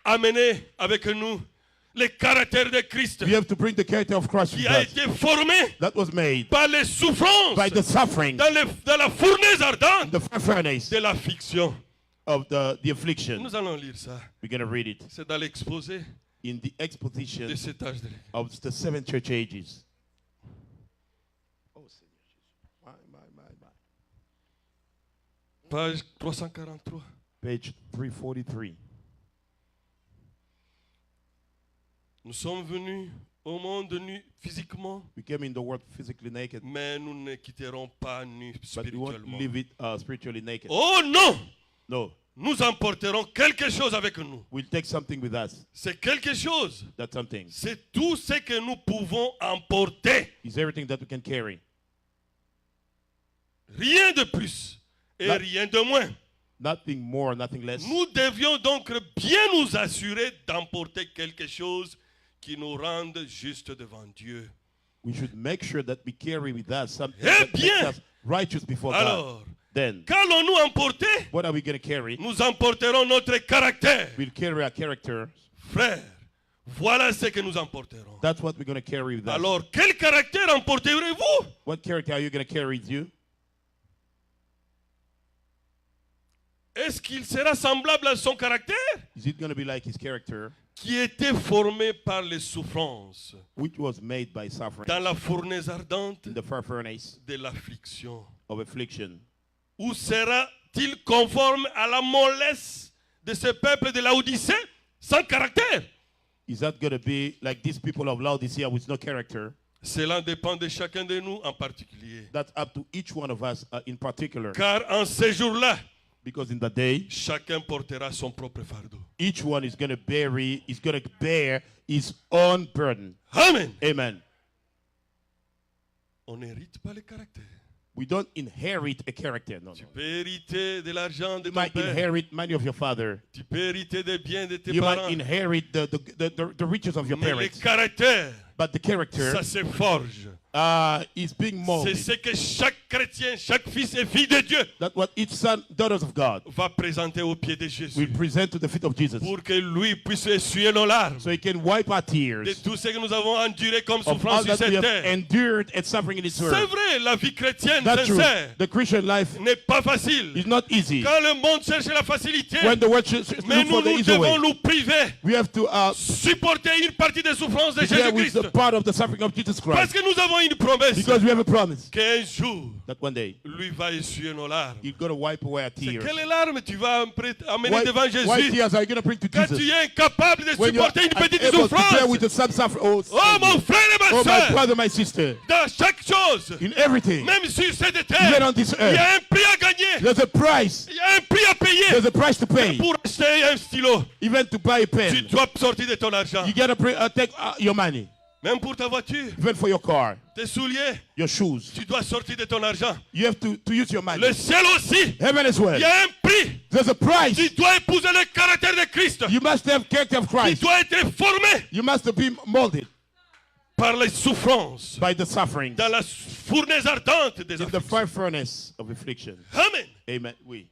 amener avec nous le caractère de Christ We have to bring the character of Christ qui with a us. été formé That was made par les souffrances by the suffering, dans la fournaise ardente the furnace de la fiction. of the affliction. Nous allons lire ça. We're going to read it C'est dans l'exposé in the de exposition cet âge. of the seven church ages. Oh, Seigneur Jesus. My. Page 343. Page 343. Nous sommes venus au monde nus physiquement, We came in the world physically naked, mais nous ne quitterons pas nus but we won't spirituellement. leave it spiritually naked. Oh non! No, Nous emporterons quelque chose avec nous. we'll take something with us. C'est quelque chose. That's something. C'est tout ce que nous pouvons emporter. It's everything that we can carry. Rien de plus et Là- rien de moins. Nothing more, nothing less. Nous devions donc bien nous assurer d'emporter quelque chose qui nous rende juste devant Dieu. We should make sure that we carry with us something Eh that bien. makes us righteous before God. Alors, Then, qu'allons-nous emporter? what are we going to carry? Nous emporterons notre caractère. We'll carry our character. Frère, voilà ce que nous emporterons. That's what we're going to carry with us. Alors, quel caractère emporterez-vous? What character are you going to carry with you? Est-ce qu'il sera semblable à son caractère Is it going to be like his character, qui était formé par les souffrances which was made by suffering dans la fournaise ardente in the fire furnace de l'affliction? of affliction? Ou sera-t-il conforme à la mollesse de ce peuple de Laodicée sans caractère? Is that going to be like these people of Laodicea with no character? Cela dépend de chacun de nous en particulier. That's up to each one of us in particular. Car en ces jours-là, Because in the day, chacun portera son propre fardeau. each one is going to bear his own burden. Amen. Amen. On n'hérite pas le caractère. We don't inherit a character. No, Tu no. peux hériter de l'argent de You ton might père. inherit money of your father. Tu peux hériter des biens de tes You parents. might inherit the riches of your Mais le parents. caractère, But the character, ça se forge is being C'est molded. ce que chaque chrétien, chaque fils et fille de Dieu That's what each son, daughters of God va présenter aux pieds de Jésus. will present to the feet of Jesus, Pour que lui puisse essuyer nos larmes so he can wipe our de tears tout ce que nous avons enduré comme of all souffrance sur that we cette have terre. endured and suffering in this C'est world. vrai, la vie chrétienne That's true. sincère The Christian life n'est pas facile. is not easy. Quand le monde cherche la facilité, When the world mais look for nous, the nous easy way, devons nous priver, we have to supporter une partie des souffrances de bear with Jésus-Christ. the part of the suffering of Jesus Parce Christ, que nous avons une promesse because we have a promise qu'un jour, that one day lui va essuyer nos larmes. He's going to wipe away our tears. Quelles larmes tu vas amener Why, devant why Jésus tears are you going to bring to quand Jesus? tu es incapable de When you are supporter une petite unable to bear souffrance? with the some suffering. Oh mon frère et ma Oh, my soeur, brother, my sister, dans chaque chose, in everything, même sur cette even terre, on this il y earth, a un prix à gagner, there's a price. il y a un prix à payer. There's a price to pay. Pour acheter un stylo, Even to buy a tu pen, dois sortir de ton argent. you got to take your money. Même pour ta voiture, Even for your car, tes souliers, your shoes, tu dois sortir de ton argent. you have to use your money. Le ciel aussi, Heaven as well. il y a un prix. There's a price. Tu dois épouser le caractère de Christ. You must have character of Tu Christ. dois être formé You must be molded par les souffrances by the suffering dans la fournaise ardente des in the afflictions. fire furnace of affliction. Amen. Amen. Oui.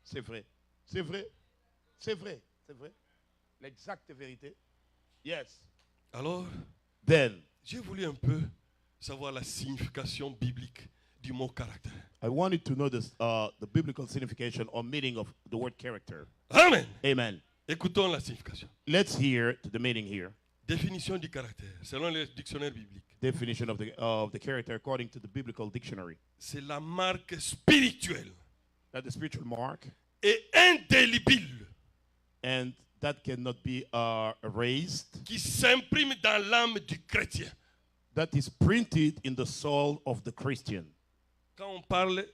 C'est vrai. C'est vrai. C'est vrai. C'est vrai. L'exacte vérité. Yes. Alors, Then, j'ai voulu un peu savoir la signification biblique du mot caractère. I wanted to know the biblical signification or meaning of the word character. Amen. Amen. Écoutons la signification. Let's hear to the meaning here. Définition du caractère, selon le dictionnaire biblique. Definition of the character according to the biblical dictionary. C'est la marque spirituelle That the spiritual mark, et indélébile and that cannot be erased, qui s'imprime dans l'âme du chrétien. that is printed in the soul of the Christian. Quand on parle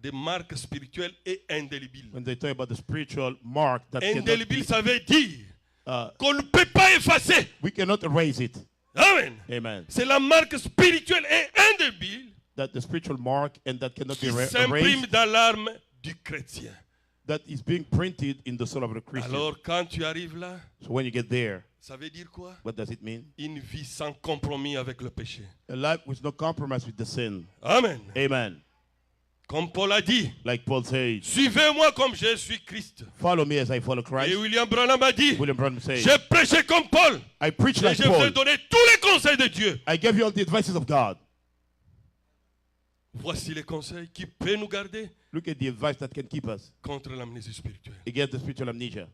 de marque spirituelle et indélébile. When they talk about the spiritual mark, that cannot Indélébile, be, ça veut dire uh, qu'on ne peut pas effacer. we cannot erase it. Amen. Amen. C'est la marque spirituelle et indélébile That the spiritual mark and that cannot be qui s'imprime erased, dans l'âme du chrétien. that is being printed in the soul of the Christian. Alors, quand tu arrives là, So when you get there, ça veut dire quoi? what does it mean? Une vie sans compromis avec le péché. A life with no compromise with the sin. Amen. Amen. Comme Paul a dit, Like Paul says, suivez-moi comme je suis Christ. follow me as I follow Et Christ. William Branham a dit, William Branham says, j'ai prêché comme Paul. I preach Et like je vous ai Paul. donné tous les conseils de Dieu. I gave you all the advices of God. Voici les conseils qui peuvent nous garder Look at the advice that can keep us contre l'amnésie spirituelle. against the spiritual amnesia.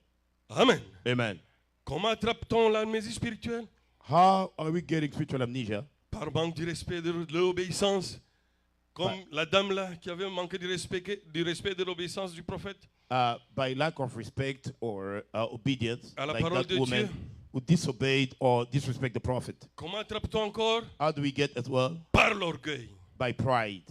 Amen. Amen. Comment attrape-t-on l'amnésie spirituelle? How are we getting spiritual amnesia? Par manque du respect de l'obéissance. Comme la dame là qui avait manqué du respect de l'obéissance du prophète. By lack of respect or obedience, À la like parole that de woman Dieu. who disobeyed or disrespect the prophet. Comment attrape-t-on encore? How do we get as well? Par l'orgueil. By pride.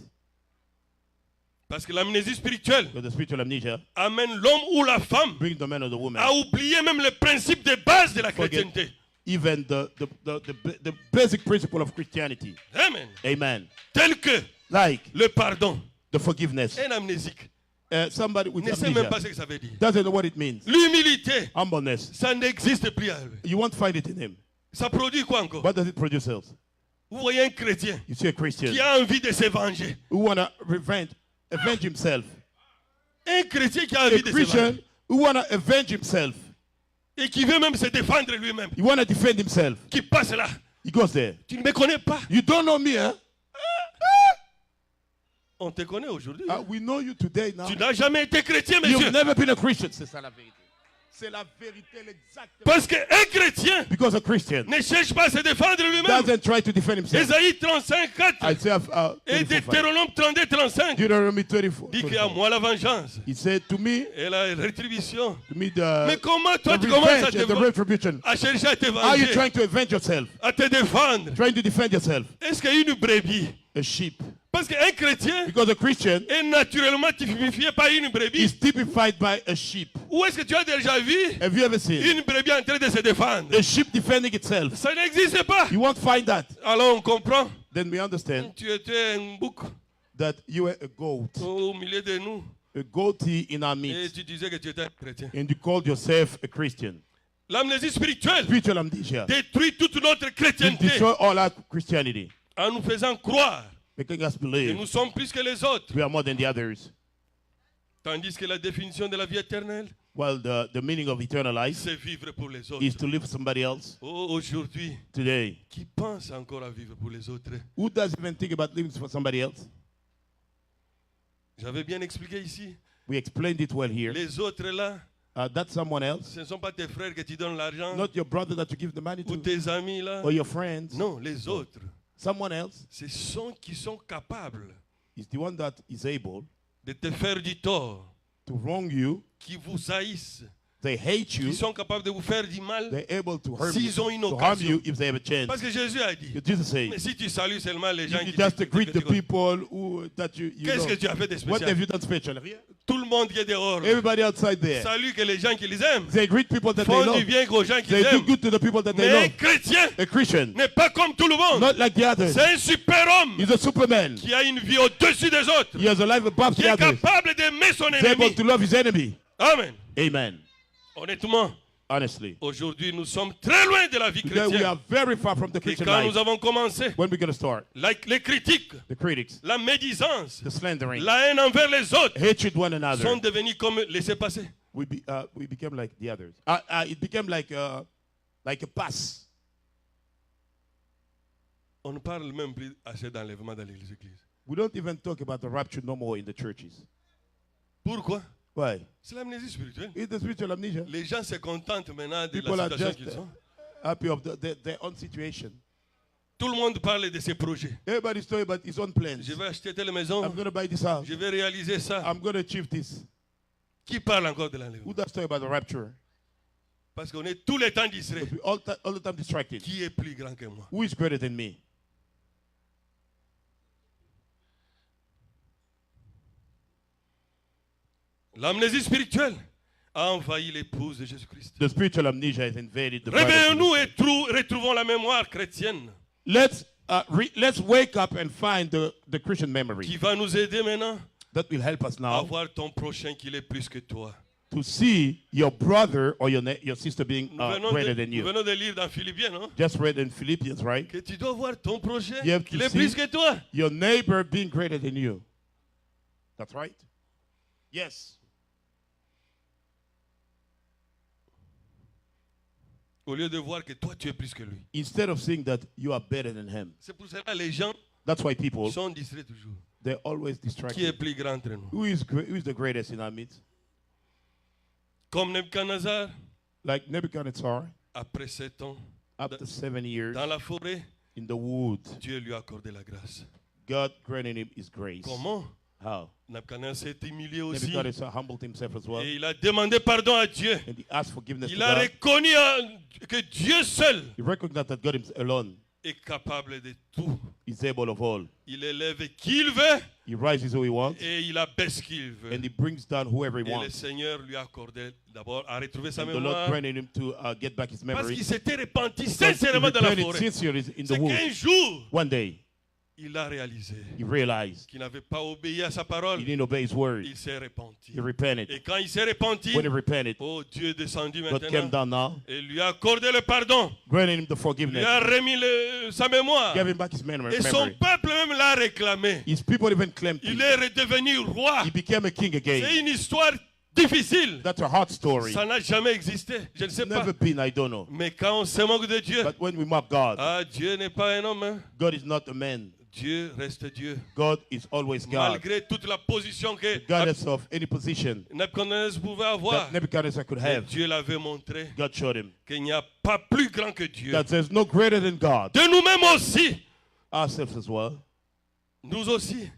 Parce que l'amnésie spirituelle So the spiritual amnesia amène l'homme ou la femme brings the man or the woman à oublier même les principes de base de la Forget. chrétienté. even the basic principle of Christianity. Amen. Amen. Tel que Like le pardon. the forgiveness. Un amnésique Somebody with ne sait même amnesia pas ce que ça veut dire. doesn't know what it means. L'humilité, Humbleness. ça n'existe plus. You won't find it in him. Ça produit quoi encore? What does it produce else? Vous voyez un chrétien You see a Christian qui a envie de se venger. who want to avenge himself. Un chrétien qui a A envie de se Christian venger. who want to avenge himself. Et qui veut même se défendre lui-même. He want to defend himself. Qui passe là. He goes there. Tu ne me connais pas. You don't know me, huh? On te connaît aujourd'hui. We know you today now. Tu n'as jamais été chrétien, monsieur. You've never been a Christian. C'est ça la vérité. C'est la vérité exactement. Parce qu'un chrétien Because a Christian ne cherche pas à se défendre lui-même. doesn't try to defend himself. Ésaïe 35, 4 Isaiah et 24:5. Deutéronome 32, 35 Deuteronomy 34. dit qu'il y a moi la vengeance He said to me, et la rétribution. Mais comment toi the tu commences revenge and the retribution. à chercher à te How are you venger, trying to avenge yourself? à te défendre? Trying to defend yourself. Est-ce qu'une brebis? A sheep. Parce qu'un chrétien Because a Christian est naturellement typifié par une brebis. is typified by a sheep. Où est-ce que tu as déjà vu Have you ever seen une brebis en train de se défendre? a sheep defending itself? Ça n'existe pas. You won't find that. Alors on comprend. Then we understand Tu étais un bouc that you were a goat, au milieu de nous a goatee in our et midst, tu disais que tu étais un chrétien. and you called yourself a Christian. L'amnésie spirituelle Spiritual amnesia détruit toute notre will chrétienté. destroy all our Christianity. en nous faisant croire making us que believe nous sommes plus que les autres. we are more than the others. Tandis que la définition de la vie éternelle, Well, the meaning of eternal life c'est vivre pour les autres. is to live for somebody else. Oh, aujourd'hui, Today, qui pense encore à vivre pour les autres? who does even think about living for somebody else? J'avais bien expliqué ici. We explained it well here. Les autres là, That's someone else, ce ne sont pas tes frères que tu donnes l'argent not your brother that you give the money ou to, tes amis là. or your friends. Non, les autres. Someone else Ce sont qui sont capables is the one that is able de te faire du tort, to wrong you. qui vous haïssent, They hate you. qui sont capables de vous faire du mal. They're able to harm S'ils ont une you, to harm occasion. you if they have a chance. Parce que Jésus a dit, Jesus said, mais si tu salues seulement les gens you qui just te- greet the que tu- people who that you Qu'est-ce que know. tu as fait de What have spécial? you done special? Rien. Tout le monde qui est dehors là, Everybody outside there, salue que les gens qui les aiment, they greet people that they font du love. bien aux gens qui They les do aiment. good to the people that they Mais un love. chrétien A Christian, n'est pas comme tout le monde. not like the others. C'est un super-homme He's a superman. qui a une vie au-dessus des autres, He has a life above qui the est others. capable d'aimer son He's able ennemi. to love his enemy. Amen. Amen. Honnêtement, Honestly, aujourd'hui, nous sommes très loin de la vie today we chrétienne. are very far from the Et Christian quand nous life. avons commencé, When we're going to start? les critiques, The critics, la médisance, the slandering, la haine envers les autres hatred one another. sont devenus comme laissez-passer. We became like the others. It became like a pass. On ne parle même plus assez d'enlèvement dans l'église. We don't even talk about the rapture no more in the churches. Pourquoi? Why? C'est l'amnésie spirituelle. It's the spiritual amnesia. Les gens se contentent maintenant de People la are situation just qu'ils ont. happy of their own situation. Tout le monde parle de ses projets. Everybody's talking about his own plans. Je vais acheter telle maison, I'm going to buy this house. je vais réaliser ça. I'm going to achieve this. Qui parle encore de l'enlèvement? Who does talk about the rapture? Parce qu'on est tout le temps distrait. But we all the time distracted. Qui est plus grand que moi? Who is greater than me? L'amnésie spirituelle a envahi l'épouse de Jésus-Christ. The spiritual amnesia has invaded the bride of Réveillons-nous Jesus. et retrouvons la mémoire chrétienne Let's wake up and find the Christian memory qui va nous aider maintenant that will help us à now voir ton prochain qu'il est plus que toi. to see your brother or your sister being Nous greater than nous you. venons de lire dans Philippiens, non? Just read in Philippians, right? Que tu dois voir ton prochain You have qu'il to est plus see que toi. your neighbor being greater than you. That's right. Yes. Au lieu de voir que toi tu es plus que lui. Instead of seeing that you are better than him. C'est pour cela que les gens That's why people, sont distraits toujours. they're always Qui est distracted. plus grand entre nous? Who is the greatest in our midst? Comme Nebuchadnezzar, Like Nebuchadnezzar, après 7 ans, after 7 years dans la forêt, in the woods, Dieu lui a accordé la grâce. God granted him his grace. Comment? How? Nebuchadnezzar s'est humilié aussi. Nebuchadnezzar humbled himself as well. Et il a demandé pardon à Dieu. And he asked forgiveness to Il a God. reconnu que Dieu seul He recognized that God himself alone est capable de tout. is able of all. Il élève qui il veut He rises who he wants et il abaisse qui il veut. and he brings down whoever he Et le wants. Seigneur lui a accordé d'abord à retrouver sa And the Lord mémoire granted him to get back his parce memory. qu'il s'était repenti Because he sincèrement dans la repented forêt. sincerely in the C'est qu'un woods. jour, One day, il a réalisé he realized qu'il n'avait pas obéi à sa parole. he didn't obey his word. Il s'est repenti. He repented. Et quand il s'est repenti, When he repented, oh Dieu est descendu God came maintenant down now, et lui a accordé le pardon. granted him the Lui forgiveness, a remis sa mémoire. gave him back his memory. Et son peuple même l'a réclamé. His people even claimed Il him. est redevenu roi. He became a king C'est again. une histoire difficile. That's a hard story. Ça n'a jamais existé. Je ne sais pas. Never been, I don't know. Mais quand on se moque de Dieu, But when we mock God, Dieu n'est pas un homme. Hein. God is not a man. Dieu reste Dieu. God is always God. Malgré toute la position que Regardless of any position Nebuchadnezzar pouvait avoir, that Nebuchadnezzar could mais have, Dieu l'avait montré God showed him qu'il n'y a pas plus grand que Dieu. that there's no greater than God. De nous-mêmes aussi, Ourselves as well. nous aussi,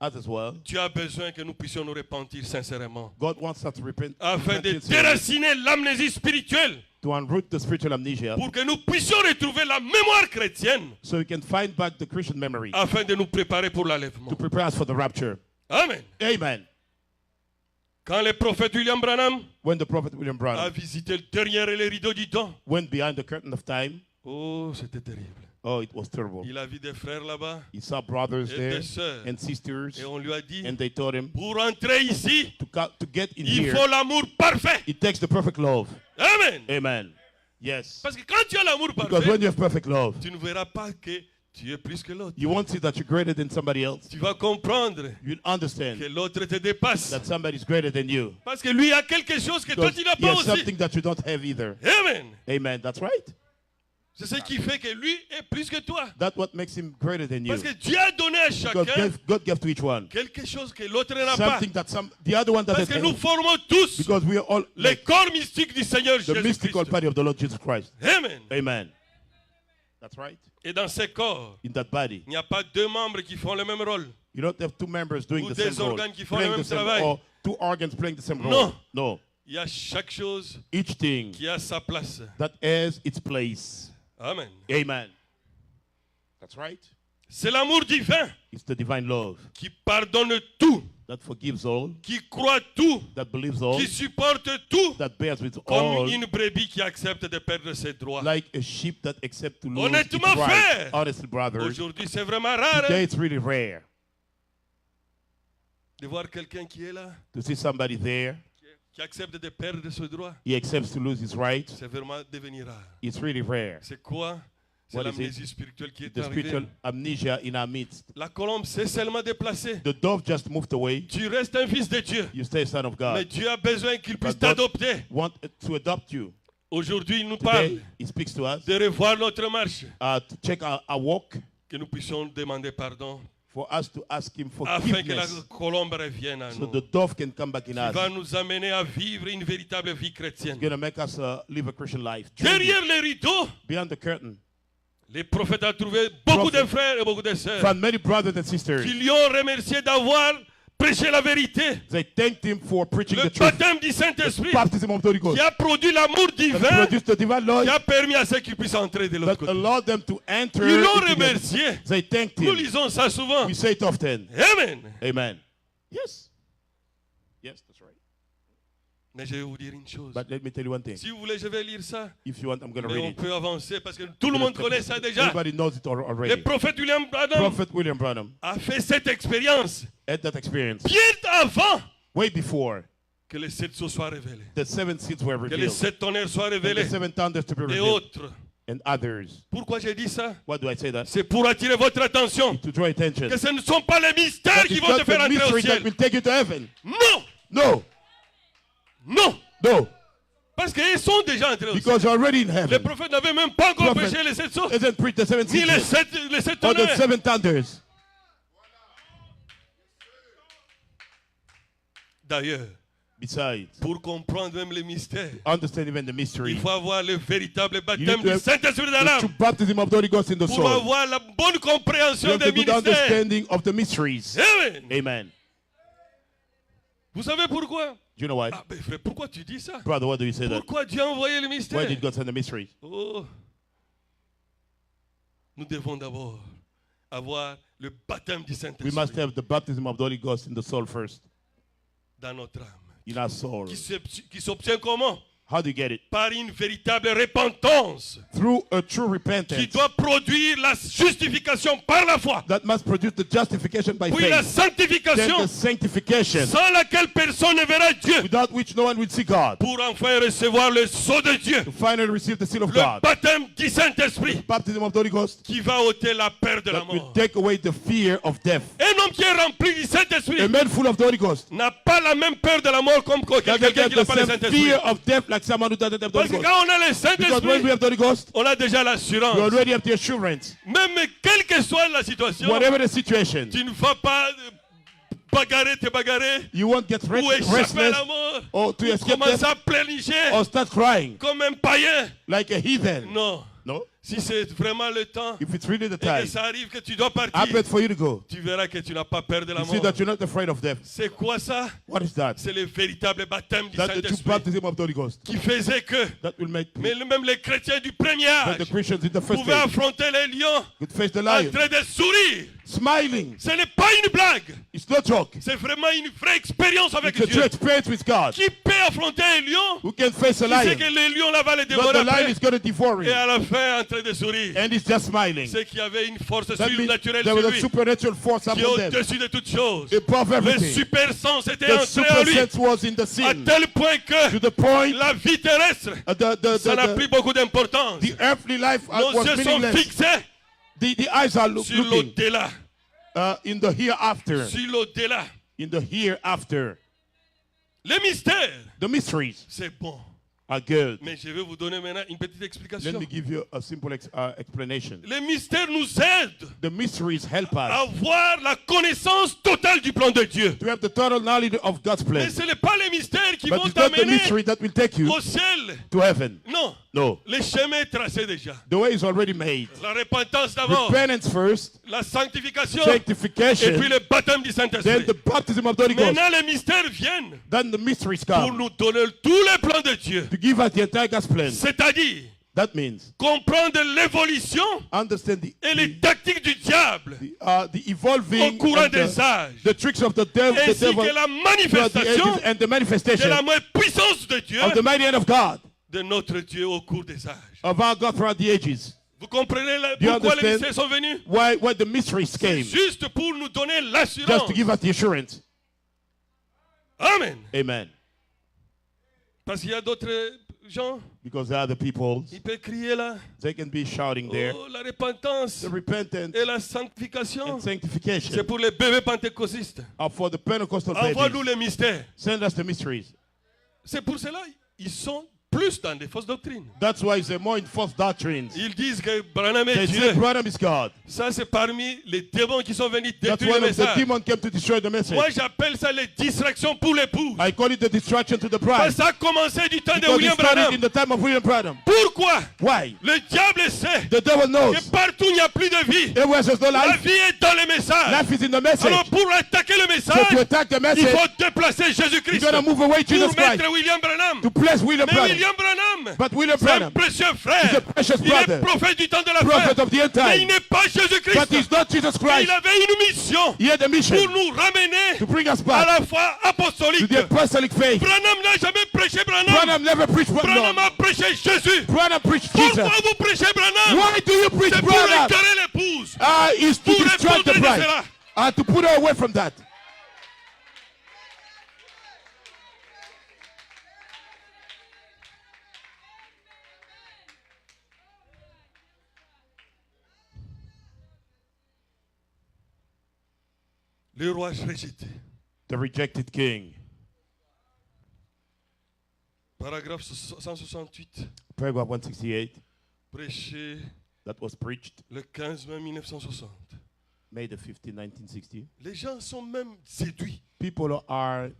Us as well. Dieu a besoin que nous puissions nous repentir sincèrement God wants us to repent afin de sincerely, déraciner l'amnésie spirituelle to unroot the spiritual amnesia pour que nous puissions retrouver la mémoire chrétienne so we can find back the Christian memory afin de nous préparer pour l'enlèvement. to prepare us for the rapture. Amen. Amen. Quand le prophète William Branham When the prophet William a Branham visité derrière les rideaux du temps, went behind the curtain of time, oh, c'était terrible. oh, it was terrible. Il a vu des frères là-bas He saw brothers et there des sœurs. and sisters, Et on lui a dit, and they told him pour entrer ici, to get in il here, faut l'amour parfait. it takes the perfect love. Amen. Amen. Yes. Parce que quand tu as l'amour Because parfait, when you have perfect love, tu ne verras pas que tu es plus que l'autre. You won't see that you're greater than somebody else. Tu vas comprendre You'll understand que l'autre te dépasse. that somebody's greater than you. Parce que lui a quelque chose que toi Because tu n'as he pas has aussi. something that you don't have either. Amen. Amen. That's right. C'est ce qui fait que lui est plus que toi. That's what makes him greater than you. Parce que Dieu a donné à Because chacun God gave to each one quelque chose que l'autre n'a pas. something that the other one Parce doesn't que nous have. formons tous Because we are all les like corps mystiques du Seigneur the mystical Jésus-Christ. body of the Lord Jesus Christ. Amen. Amen. That's right. Et dans ces corps, In that body, il n'y a pas deux membres qui font le même rôle. you don't have two members doing Ou the des same role, organes qui font playing le même the same, travail. or two organs playing the same Non. role. No. Il y a chaque chose Each thing qui a sa place. that has its place. Amen. Amen. That's right. C'est l'amour divin It's the divine love qui pardonne tout, that forgives all, qui croit tout, that believes all, qui supporte tout, that bears with comme all, une brebis qui accepte de perdre ses droits. like a sheep that accepts to lose its Honnêtement, rights. frère. Honestly, brothers, Aujourd'hui, c'est vraiment rare today it's really rare de voir quelqu'un qui est là, to see somebody there. qui accepte de perdre ses droits. He accepts to lose his rights. C'est vraiment devenu rare. It's really rare. C'est quoi? C'est What is l'amnésie spirituelle qui est The spiritual arrivée. amnesia in our midst. La colombe s'est seulement déplacée. The dove just moved away. Tu restes un fils de Dieu. You stay a son of Mais God. Dieu a besoin qu'il puisse But God t'adopter. Want to adopt you. Aujourd'hui, il nous parle Today, he speaks to us de revoir notre marche. to check our walk, Que nous puissions demander pardon. for us to ask him Afin que la forgiveness, colombe revienne à so nous. the dove can come back in Qui us. va nous amener à vivre une véritable vie chrétienne. It's going to make us live a Christian life. Truly, Derrière les rideaux, beyond the curtain, les prophètes ont trouvé beaucoup de Prophet. frères et beaucoup de sœurs found many brothers and sisters. qui lui ont remercié d'avoir prêché la vérité. They thanked him for preaching Le the truth. baptême du Saint-Esprit Baptism of the Holy Ghost. qui a produit l'amour That divin, produced the divine law qui a permis à ceux qui puissent entrer de l'autre that côté. allowed them to enter. Ils l'ont into the- remercié. They thanked Nous him. lisons ça souvent. We say it often. Amen. Amen. Yes. Yes, that's right. Mais je vais vous dire une chose. But let me tell you one thing. Si vous voulez, je vais lire ça. If you want, I'm going to Mais read on it. peut avancer parce que tout le monde connaît ça déjà. Everybody knows it Le already. prophète William Branham Prophet William Branham a fait cette expérience had that experience bien avant way before que les sept sceaux soient révélés, the seven seeds were que les revealed, sept tonnerres soient and the révélés seven thunders to be et revealed, autres. and others. Pourquoi j'ai dit ça? Why do I say that? C'est pour attirer votre attention. To draw attention. Que ce ne sont pas les mystères But qui it's vont te not faire the entrer au mystery that ciel. will take you to heaven. Non, No, non. no, Parce qu'ils sont déjà entrés au ciel. because you're already in Les heaven. prophètes n'avaient même pas encore Prophet prêché les sept sceaux, Doesn't preach the seven ni seeds les yet, sept or the tonnerres. seven thunders. D'ailleurs, Besides, pour comprendre même les mystères, understand even the mystery. il faut avoir le véritable You baptême need to du have Saint-Esprit dans the l'âme true baptism of the Holy Ghost in the pour soul. avoir la bonne You compréhension have des the good ministères. understanding of the mysteries. Amen. Amen. Vous savez pourquoi? Do you know why? Ah, ben frère, pourquoi tu dis ça? Brother, why do you say that? Pourquoi Dieu a envoyé le Why mystère? did God send the mysteries? Oh. Nous devons d'abord avoir le baptême du We must Saint-Esprit have the baptism of the Holy Ghost in the soul first. dans notre âme. In our soul. Qui s'obtient comment? How do you get it? Par une véritable repentance Through a true qui repentance doit produire la justification par la foi, that must produce the justification by puis la faith. sanctification Then the sanctification, sans laquelle personne ne verra Dieu, without which no one will see God. pour enfin recevoir le sceau de Dieu, To finally receive the seal of le God. baptême du Saint-Esprit Baptism of the Holy Ghost qui va ôter la peur de la that will mort. take away the fear of death. Un homme qui est rempli du Saint-Esprit A man full of the Holy Ghost n'a pas la même peur de la mort comme doesn't quelqu'un get qui n'a the pas le same Saint-Esprit. fear of death like someone who doesn't have the Parce Holy que Ghost. quand on a le Because when we Saint-Esprit, have the Holy Ghost, on a déjà we l'assurance. already have the assurance. Même quelle que soit la situation, Whatever the situation, tu ne vas pas te bagarrer, you won't get ou échapper à restless la mort, or to ou escape commencer death à pleurnicher or start crying comme un païen. like a heathen. Non. No? Si c'est vraiment le temps If it's really the et que time, ça arrive que tu dois I partir, bet for you to go. tu verras que tu n'as pas peur de la You see mort. that you're not afraid of death. C'est quoi ça? What is that? C'est le véritable baptême du That's the true Saint-Esprit baptism of the Holy Ghost. qui faisait que That will make même les chrétiens du premier that âge the Christians in the first pouvaient age affronter les lions could face the en lion, train de sourire. smiling. Ce n'est pas une blague. It's no joke. C'est vraiment une vraie expérience avec It's a true Dieu. experience with God. Qui peut affronter un lion? Who can face a Qui sait lion? que le lion là va le But dévorer the lion après, is going to devour et him. à la fin en train de sourire. And he's just smiling. C'est qu'il y avait une force That means surnaturelle there was sur a lui supernatural force qui est upon them. au-dessus de toutes choses. Above Le everything. super sens était The entré en super lui sense was in the à sin. tel point To que the point la vie terrestre, ça n'a plus beaucoup d'importance. the earthly life Nos was yeux sont meaningless. fixés The eyes are sur looking l'au-delà, in the hereafter. sur l'au-delà. In the hereafter. Les mystères, The mysteries c'est bon. are good. Mais je vais vous donner maintenant une petite Let explication. me give you a simple explanation. Les mystères nous aident The mysteries help à us avoir la connaissance totale du plan de Dieu. to have the total knowledge of God's plan. Mais ce n'est pas les mystères qui But vont it's not the t'amener mystery that will take you au ciel. to heaven. Non, No. le chemin est tracé déjà. The way is already made. La repentance d'abord, Repentance first, la sanctification, et sanctification, puis le baptême du then Saint-Esprit. the baptism of the Holy Ghost. Maintenant, les mystères viennent Then the mysteries pour come nous donner tous les plans de Dieu. to give us the entire God's plan. C'est-à-dire That means comprendre l'évolution understand et les tactiques du diable the evolving au courant and des âges, the tricks of the devil ainsi que la throughout the ages manifestation and the de manifestation la main puissance de Dieu, of the mighty hand of God, de notre Dieu au cours des âges. of our God throughout the ages. Vous comprenez you pourquoi les understand mystères sont venus? Why the mysteries came? Juste pour nous donner Just l'assurance. to give us the assurance. Amen. Amen. Parce qu'il y a d'autres gens, Because there are the people, ils peuvent crier là. they can be shouting there. Oh, la repentance The repentance et la sanctification, and c'est sanctification pour les bébés pentecôtistes. are for the Pentecostal Envoie-nous babies. les mystères. Send us the mysteries. C'est pour cela ils sont plus dans des fausses doctrines. That's why they're more in false doctrines. Ils disent que Branham est They Dieu. say Branham is God. Ça, c'est parmi les démons qui sont venus That's détruire one le of the message. demons came to destroy the message. Moi, j'appelle ça les distractions pour l'épouse. I call it the distraction to the Parce bride. que ça a commencé du temps de Because it William started Branham. in the time of William Branham. Pourquoi? Why? Le diable sait The devil knows. que partout il n'y a plus de vie. Everywhere there's no La life. vie est dans les messages. Life is in the message. Alors pour attaquer le So to message, attack the il message, faut déplacer you're Jésus-Christ going to move away pour Jesus Christ mettre William Branham. to place William Mais Branham. William Branham, But William c'est un Branham, précieux he's a frère. precious Il est brother, prophète du temps de la fin. prophet of the end Mais il time. n'est pas Jésus-Christ. But he's not Jesus Mais Christ. il avait une mission He had a mission pour nous ramener to bring us à back la foi to apostolique. the apostolic faith. Branham n'a jamais prêché Branham. Branham never preached Branham Branham. a prêché Jésus. Branham preached Pourquoi Jesus. vous prêchez Branham? Why do you preach C'est pour Branham? égarer l'épouse. Is to Pour distract the répondre de bride. cela. To put her away from that. Le roi rejeté. The rejected king. Paragraphe 168. Paragraph 168 Prêché that was preached le 15 mai 1960. May the 15th, 1960. Les gens sont même séduits. People are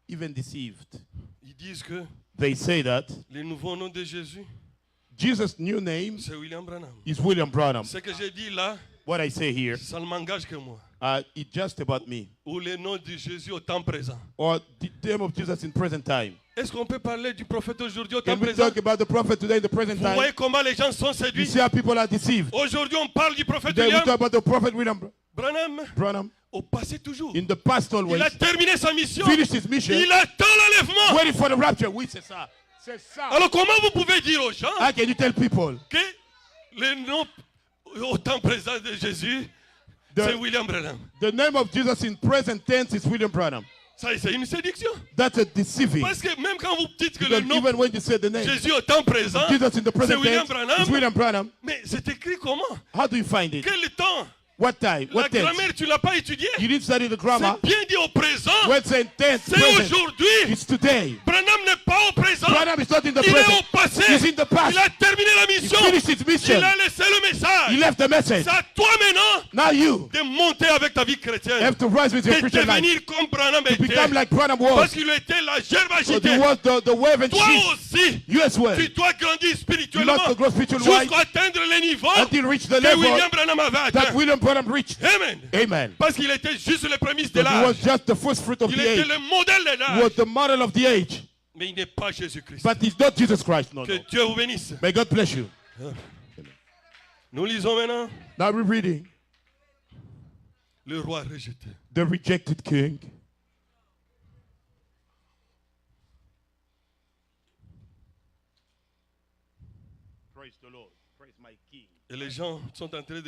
even deceived. Ils disent que They say that le nouveau nom de Jésus, Jesus' new name c'est William Branham. is William Branham. Ce que j'ai dit là, What I say here, ça ne m'engage que moi. it's just about me. Ou le nom de Jésus au temps présent. Or the name of Jesus in present time. Est-ce qu'on peut parler du prophète aujourd'hui au temps Can we présent? talk about the prophet today in the present Vous time? voyez comment les gens sont You séduits. see how people are deceived. Aujourd'hui, on parle du prophète Today we William talk about the prophet William Branham. Branham. Au passé toujours. In the past Il always a terminé sa mission. finished his mission, Il attend l'enlèvement. waiting for the rapture. Oui, c'est ça. C'est ça. Alors comment vous pouvez dire aux gens How can you tell people que le nom au temps présent de Jésus, c'est William Branham? the name of Jesus in present tense is William Branham? Ça, c'est une séduction. That's a deceiving. Parce que même quand vous dites que le Because nom even when you say the name, Jésus au temps présent, Jesus in the c'est present William tense is Branham, William Branham. mais c'est écrit comment? How do you find it? Quel temps? What time? La What tense? grammaire, tu ne l'as pas étudiée? You didn't study the grammar. C'est bien dit au présent. When it's in tense, C'est present, aujourd'hui. it's today. Branham n'est pas au présent. Branham is not in the Il est au present. passé. He's in the past. Il a terminé la He mission. finished his mission. Il a laissé le message. He left the message. C'est à toi maintenant Now you de monter avec ta vie chrétienne. have to rise with your De Christian life. devenir comme Branham To become était. like Branham Parce was. qu'il était la gerbe So agitée. he was the wave and Toi sheep. aussi, You as well. tu dois grandir You spirituellement must grow spiritual wise jusqu'à atteindre les niveaux until reach the que level William Branham avait that atteint. William Branham reached. Amen. Amen. Parce qu'il était juste les prémices de But he was l'âge. just the first fruit of Il the était age. le modèle de He was l'âge. the model of the age. Mais il n'est pas Jésus-Christ. But he's not Jesus Christ. No, Que no. Dieu vous bénisse. May God bless you. Nous lisons maintenant Now we're reading le roi rejeté. the rejected king. Praise the Lord. Praise my king. Et les gens sont en train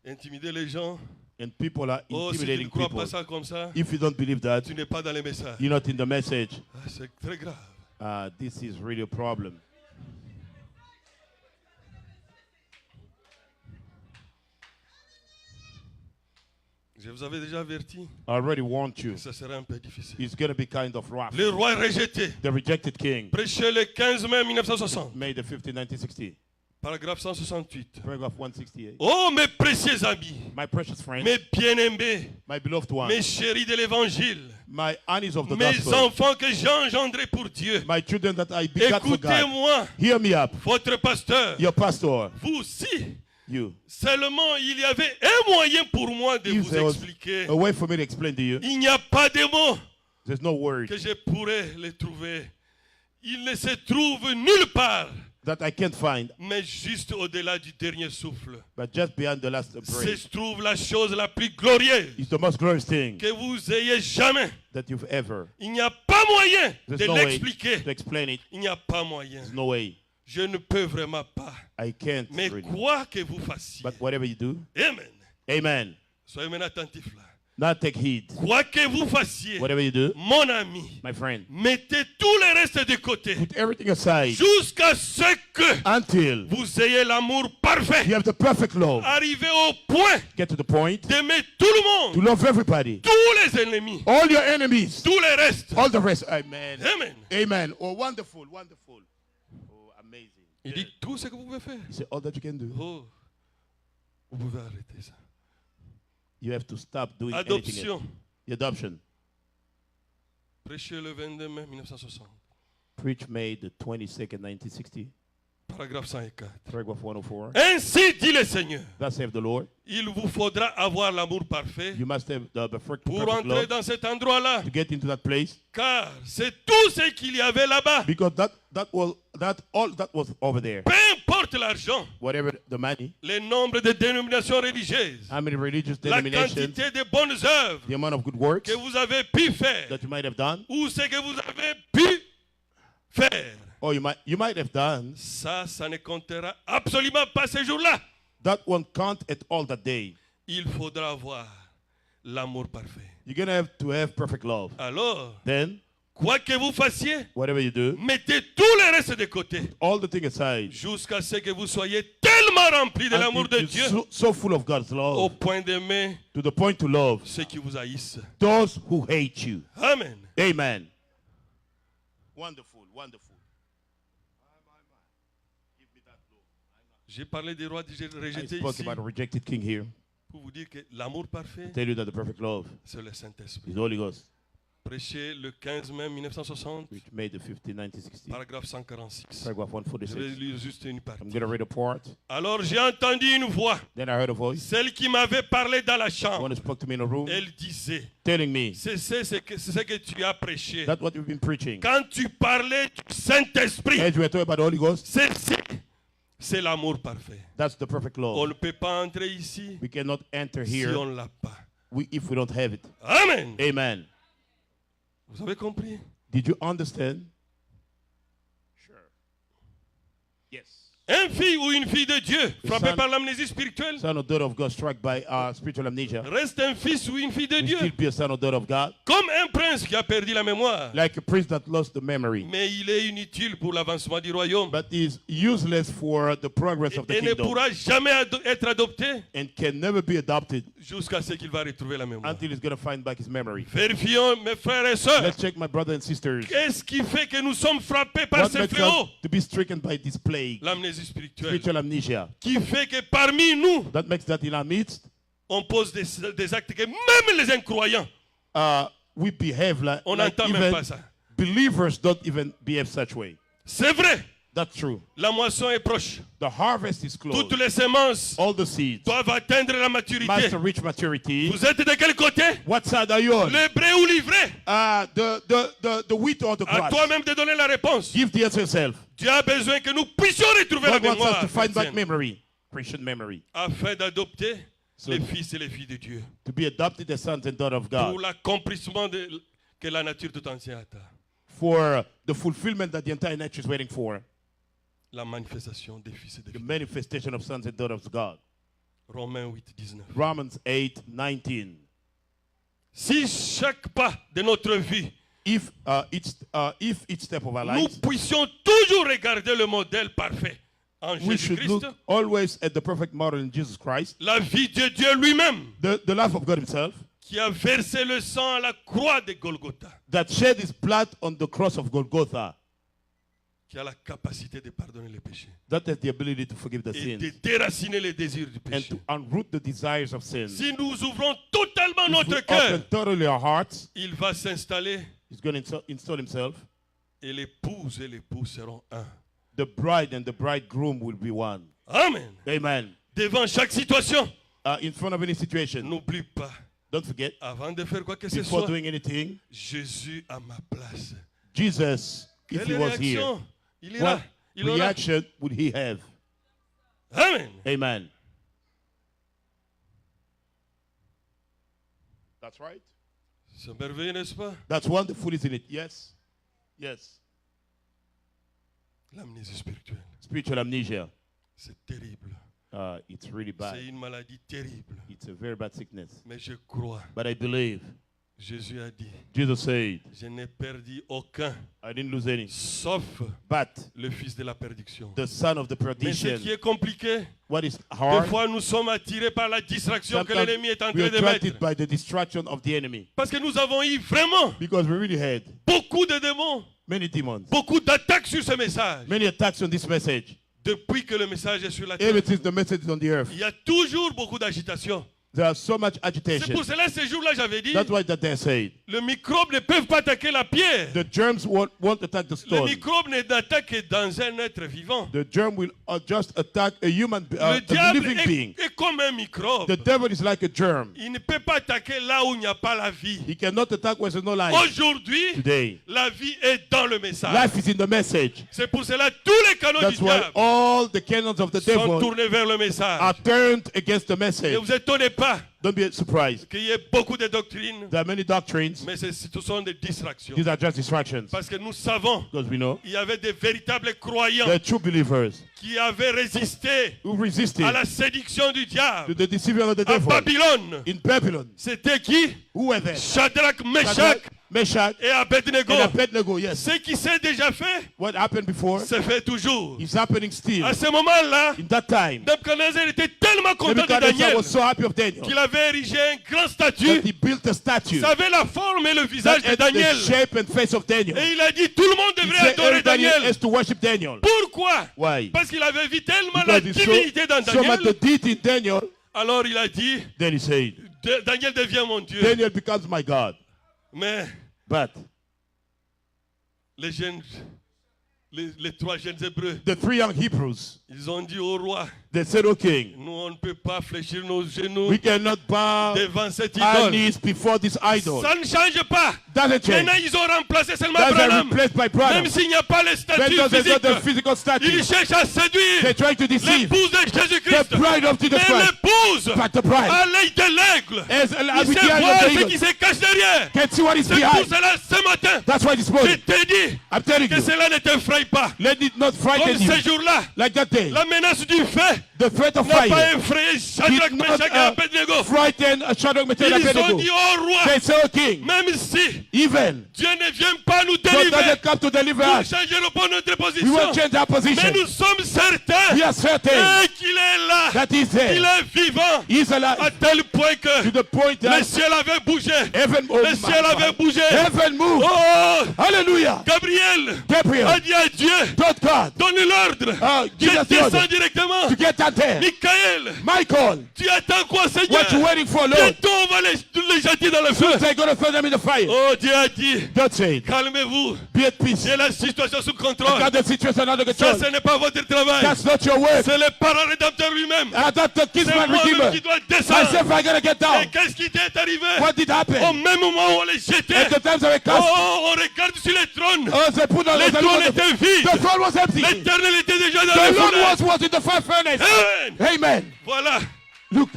d'intimider les gens. And people are Oh, si tu ne intimidating crois people. pas ça comme ça, If you don't believe that, tu n'es pas dans les messages. you're not in the message. Ah, c'est très grave. This is really a problem. Je vous avais déjà averti I already warned you. que ça serait un peu difficile. It's going to be kind of rough. Le roi rejeté, The rejected king. prêché le 15 mai 1960, May the 15th, 1960. paragraphe 168. Paragraph 168. Oh, mes précieux amis, My precious friends, mes bien-aimés, my beloved mes ones, chéris de l'évangile, my honey's of the mes gospel, enfants que j'ai engendrés pour Dieu, my children that I begat for God. écoutez-moi, Hear me up. votre pasteur, Your pastor, vous aussi. you. Seulement, il y avait un moyen pour moi de If vous there was expliquer. a way for me to explain to you, Il n'y a pas de mots there's no word que je pourrais les trouver. Il ne se trouve nulle part, that I can't find, mais juste au-delà du dernier souffle. but just beyond the last breath. Se trouve la chose la plus glorieuse It's the most glorious thing que vous ayez jamais. that you've ever. Il n'y a pas moyen There's de no way l'expliquer. to explain it. Il n'y a pas moyen. There's no way. Je ne peux vraiment pas. I can't Mais really. quoi que vous fassiez, But whatever you do, amen. amen. Soyez maintenant attentifs là. Now take heed. Quoi que vous fassiez, Whatever you do, mon ami, my friend, mettez tout le reste de côté put everything aside jusqu'à ce que until vous ayez l'amour parfait. you have the perfect love. Arrivez au point Get to the point d'aimer tout le to monde, love everybody, tous les ennemis, all your enemies, tout le reste. all the rest. Amen. Amen. Amen. Oh, wonderful, wonderful. Oh, amazing. Il dit tout ce que vous pouvez faire. You say all that you can do. Oh, vous pouvez arrêter ça. You have to stop doing anything else. Adoption. The adoption. Prêché le 22 mai 1960. Preach May the 22nd, 1960. Paragraphe 104. Paragraph 104. Ainsi dit le Seigneur. Thus saith the Lord. Il vous faudra avoir l'amour parfait You must have the perfect pour perfect entrer love dans cet endroit-là. to get into that place, Car c'est tout ce qu'il y avait là-bas. because all that was over there. Peu importe l'argent, Whatever the money, le nombre de dénominations religieuses, how many religious la denominations, quantité de bonnes œuvres the amount of good works que vous avez pu faire, that you might have done, ou ce que vous avez pu faire, or you might have done, ça ne comptera absolument pas ce jour-là. that won't count at all that day. Il faudra avoir l'amour parfait. You're gonna have to have perfect love. Alors, Then, quoi que vous fassiez, whatever you do, mettez tout le reste de côté all the thing aside, jusqu'à ce que vous soyez tellement remplis de l'amour de until Dieu you're so full of God's au love, point d'aimer to the point to love ceux qui vous haïssent. those who hate you. Amen. Amen. Wonderful, wonderful. J'ai parlé des rois I rejetés spoke ici about a rejected king here. pour vous dire que l'amour parfait, Tell you that the perfect love c'est le Saint-Esprit. is the Holy Ghost, Prêché le 15 mai 1960, which made the 15, 1960. paragraphe 146. Paragraph Je vais 146. lire juste une partie. I'm going to read a part. Alors j'ai entendu une voix, Then I heard a voice. celle qui m'avait parlé dans la One chambre. who spoke to me in a room, Elle disait, telling me c'est ce que tu as prêché. that's what you've been preaching. Quand tu parlais du Saint-Esprit, As we were talking about the Holy Ghost, c'est l'amour parfait. that's the perfect On love. ne peut pas entrer ici We cannot enter si here on ne l'a pas. if we don't have it. Amen. Amen. Vous avez compris? Did you understand? Sure. Yes. Un fils ou une fille de Dieu frappé son- par l'amnésie spirituelle Son or daughter of God struck by spiritual amnesia reste un fils ou une fille de will Dieu. still be a son or daughter of God, Comme un prince qui a perdu la mémoire. like a priest that lost the memory, Mais il est inutile pour l'avancement du royaume. but is useless for the progress of the Et ne kingdom pourra jamais être adopté and can never be adopted jusqu'à ce qu'il va retrouver la mémoire. until he's going to find back his memory. Vérifions, mes frères et sœurs. Let's check, my brothers and sisters. Qu'est-ce qui fait que nous sommes frappés par What ce makes fléau? us to be stricken by this plague, L'amnésie spirituelle. spiritual amnesia, Qui fait que parmi nous, that makes that in our midst, on pose des actes que même les incroyants, we behave like on n'entend même even pas ça. believers don't even behave such way. C'est vrai, That's true. la moisson est proche. The harvest is close. Toutes les semences All the seeds doivent atteindre la maturité. must reach maturity. Vous êtes de quel côté? What side are you on? L'hébreu ou l'ivré? The wheat or the À grass? toi-même de donner la réponse. Give the answer yourself. Dieu a besoin que nous puissions retrouver la God wants us mémoire to find back chrétienne, memory, Christian memory, afin d'adopter So- les fils et les filles de Dieu to be adopted as sons and daughters of pour God, l'accomplissement que la nature tout entière attend. for the fulfillment that the entire nature is waiting for, La manifestation des fils et des the filles. manifestation of sons and daughters of God. Romains 8, 19. Romans 8:19. Si chaque pas de notre vie, If each step of our nous lives, puissions toujours regarder le modèle parfait en we should Jésus-Christ, look always at the perfect model in Jesus Christ, la vie de Dieu lui-même, the life of God himself, qui a versé le sang à la croix de Golgotha, that shed his blood on the cross of Golgotha, qui a la capacité de pardonner les péchés that has the ability to forgive the et de sins déraciner les désirs du and péché. to unroot the desires of sin. Si nous ouvrons totalement If we notre cœur, open totally our hearts, il va s'installer he's going to install himself. et l'épouse et l'époux seront un. The bride and the bridegroom will be one. Amen. Amen. Devant chaque situation, In front of any situation, n'oublie pas, don't forget, avant de faire quoi que ce before soit, doing anything, Jésus à ma place. Jesus, if he Quelle was here, réaction il what ira. Il aura. reaction would he have? Amen. Amen. That's right. C'est merveilleux, n'est-ce pas? That's wonderful, isn't it? Yes. Yes. L'amnésie spirituelle, Spiritual amnesia. c'est terrible. It's really C'est bad. une maladie terrible. It's a very bad sickness. Mais je crois, But I believe, Jésus a dit, Jesus said, je n'ai perdu aucun, I didn't lose any, sauf but le fils de la perdition. the son of the Mais ce qui perdition. est compliqué, What is des hard? fois nous sommes attirés par la distraction que Sometimes l'ennemi est en we are train de mettre. attracted by the distraction of the enemy. Parce que nous avons eu vraiment Because we really had beaucoup de démons, many demons, beaucoup d'attaques sur ce message. many attacks on this message. Depuis que le message est sur la terre, Ever since the message is on the earth, il y a toujours beaucoup d'agitation. there's so much C'est agitation. pour cela, ce jour-là, j'avais dit, That's why that they said le microbe ne peut pas attaquer la pierre. the germs won't attack the Le stone. microbe n'attaque que dans un être vivant. The germ will just attack a human, Le a diable living being. est comme un microbe. The devil is like a germ. Il ne peut pas attaquer là où il n'y a pas la vie. He cannot attack where there's no life. Aujourd'hui, Today, la vie est dans le message. life is in the message. C'est pour cela tous les canaux du That's why diable all the cannons of the sont devil tournés vers le are message. turned against the Ne message. vous étonnez pas Don't be surprised. qu'il y ait beaucoup de doctrines, There are many doctrines. mais ce sont des distractions. These are just distractions. Parce que nous savons Because we know qu'il y avait des véritables croyants the true believers qui avaient résisté who resisted à la séduction du to diable the deceiving of the à devil Babylone. in Babylon. C'était qui? Who were they? Shadrach, Meshach Shadrach, Meshach, et Abednego. and Abednego. Yes. Ce qui s'est déjà fait, What happened before se fait toujours. is happening still. À ce moment-là, In that time, Nebuchadnezzar était tellement content de Nebuchadnezzar Daniel was so happy of Daniel qu'il avait érigé un grand that statue. he built a statue Ça avait la forme et le visage that de had the Daniel. shape and face of Daniel. Et il a dit tout le monde He devrait said adorer everybody Daniel. has to worship Daniel. Pourquoi? Why? Parce qu'il avait vu tellement la Because he divinité dans saw so much the Daniel. deity in Daniel. Alors il a dit, Then he said, Daniel devient mon Dieu. Daniel becomes my God. Mais But les jeunes, les trois jeunes Hébreux, the three young Hebrews, ils ont dit au roi, they said, O king, nous on ne peut pas fléchir nos genoux we cannot bow devant cette our idole. knees before this idol. Ça ne change pas. Doesn't change. Maintenant ils ont remplacé seulement That's Branham. replaced by Branham. Même s'il n'y a pas les Then statues there's not the physiques, physical statue. ils cherchent à séduire They're trying to deceive l'épouse de the Jésus-Christ. bride of Jesus Mais Christ. l'épouse, But the bride, à l'œil de l'aigle, as il with sait the eye voir of ce the qui eagle, se cache derrière. can see what is C'est pour behind. cela ce matin, That's why this je morning, t'ai dit I'm telling que you, cela ne t'effraie pas. let it not Comme frighten you ce jour-là, like that day. la menace du feu The threat of n'a pas fire effrayé Shadrach, did not Meshach et Abednego. frighten Shadrach, Meshach, and Ils ont Abednego. dit au roi, They say, O king, même si even Dieu ne vient pas nous God délivrer, doesn't come to deliver nous ne us, changerons pas notre we position. won't change our Mais position. nous sommes certains We are certain qu'il est là, that he's qu'il there. est vivant, He's à alive tel point que to the point le that ciel avait bougé. heaven, Le ciel avait bougé. heaven moved. Oh, Hallelujah. Gabriel Gabriel, a dit à Dieu, told God donne l'ordre. give Je us the order descends directement. to get down there. Michael, Michael, tu attends quoi, Seigneur? what you waiting for, Lord? Bientôt on va les jeter dans le feu. They're going to throw them in the fire. Oh, Dieu a dit, God said, calmez-vous. be at peace. J'ai la situation sous contrôle. Got the situation under Ça, control. ce n'est pas votre travail. That's not your work. C'est le parent rédempteur lui-même. That's the C'est kinsman moi-même qui redeemer. dois descendre. Myself, I gotta get Et down. qu'est-ce qui t'est arrivé? What did Au happen? même moment où on les jetait, At the times of cast, on regarde sur les trônes. they put on Les the trônes étaient vides. the throne was empty. L'éternel était déjà dans The le Lord feu. was in the fire furnace. Amen. Amen. Voilà Look,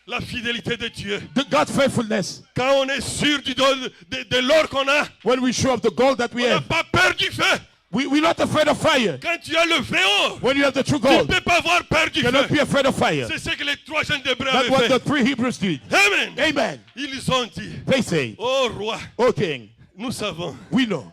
la fidélité de Dieu. God's faithfulness. Quand on est sûr de l'or qu'on a, When we show up the gold that we on n'a have, pas peur du feu. we're not afraid of fire. Quand tu as le vrai or, When you have the true tu ne gold, peux pas avoir peur du you cannot feu. be afraid of fire. C'est ce que les trois jeunes d'Hébreux That's avaient what fait. the three Hebrews did. Amen. Amen. Ils ont dit, They say, oh roi, O king, nous savons, we know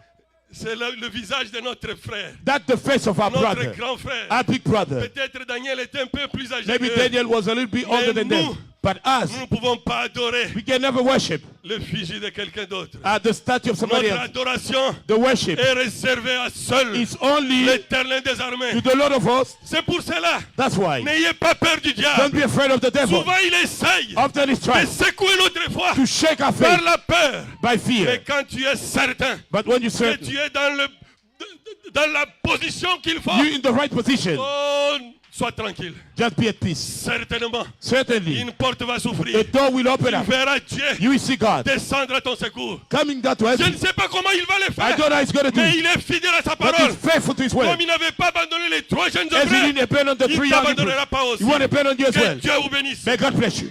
C'est le visage de notre frère, That's the face of our notre brother, grand frère. our big brother. Peut-être Daniel était un peu plus âgé Maybe qu'eux. Daniel was a little bit older than them. nous, But us, Nous ne pouvons pas adorer we can never worship l'effigie de quelqu'un d'autre. at the statue of somebody Notre else. adoration The worship est réservée à seul is only l'Éternel des armées. to the Lord of hosts. C'est pour cela, That's why. n'ayez pas peur du Don't diable. be afraid of the devil. Souvent, il essaye Often he's de trying secouer notre foi to shake our par faith la peur. by Mais fear. quand tu es certain But when you're que certain, tu es dans la position qu'il faut, you're in the right position, oh, sois tranquille. just be at peace. Certainement, Certainly, une porte va the s'ouvrir. door will open Tu up. verras Dieu You will see God descendre à ton secours. coming down to Je heaven. ne sais pas comment il va le I faire, don't know how he's going to do mais it. il est fidèle à sa But parole. he's faithful to his word. Comme il n'avait pas abandonné les 3 jeunes As he Hébreux, didn't depend on the il ne 3 young t'abandonnera Hebrews, pas aussi. he won't depend on you as Que well. Dieu vous bénisse. May God bless you.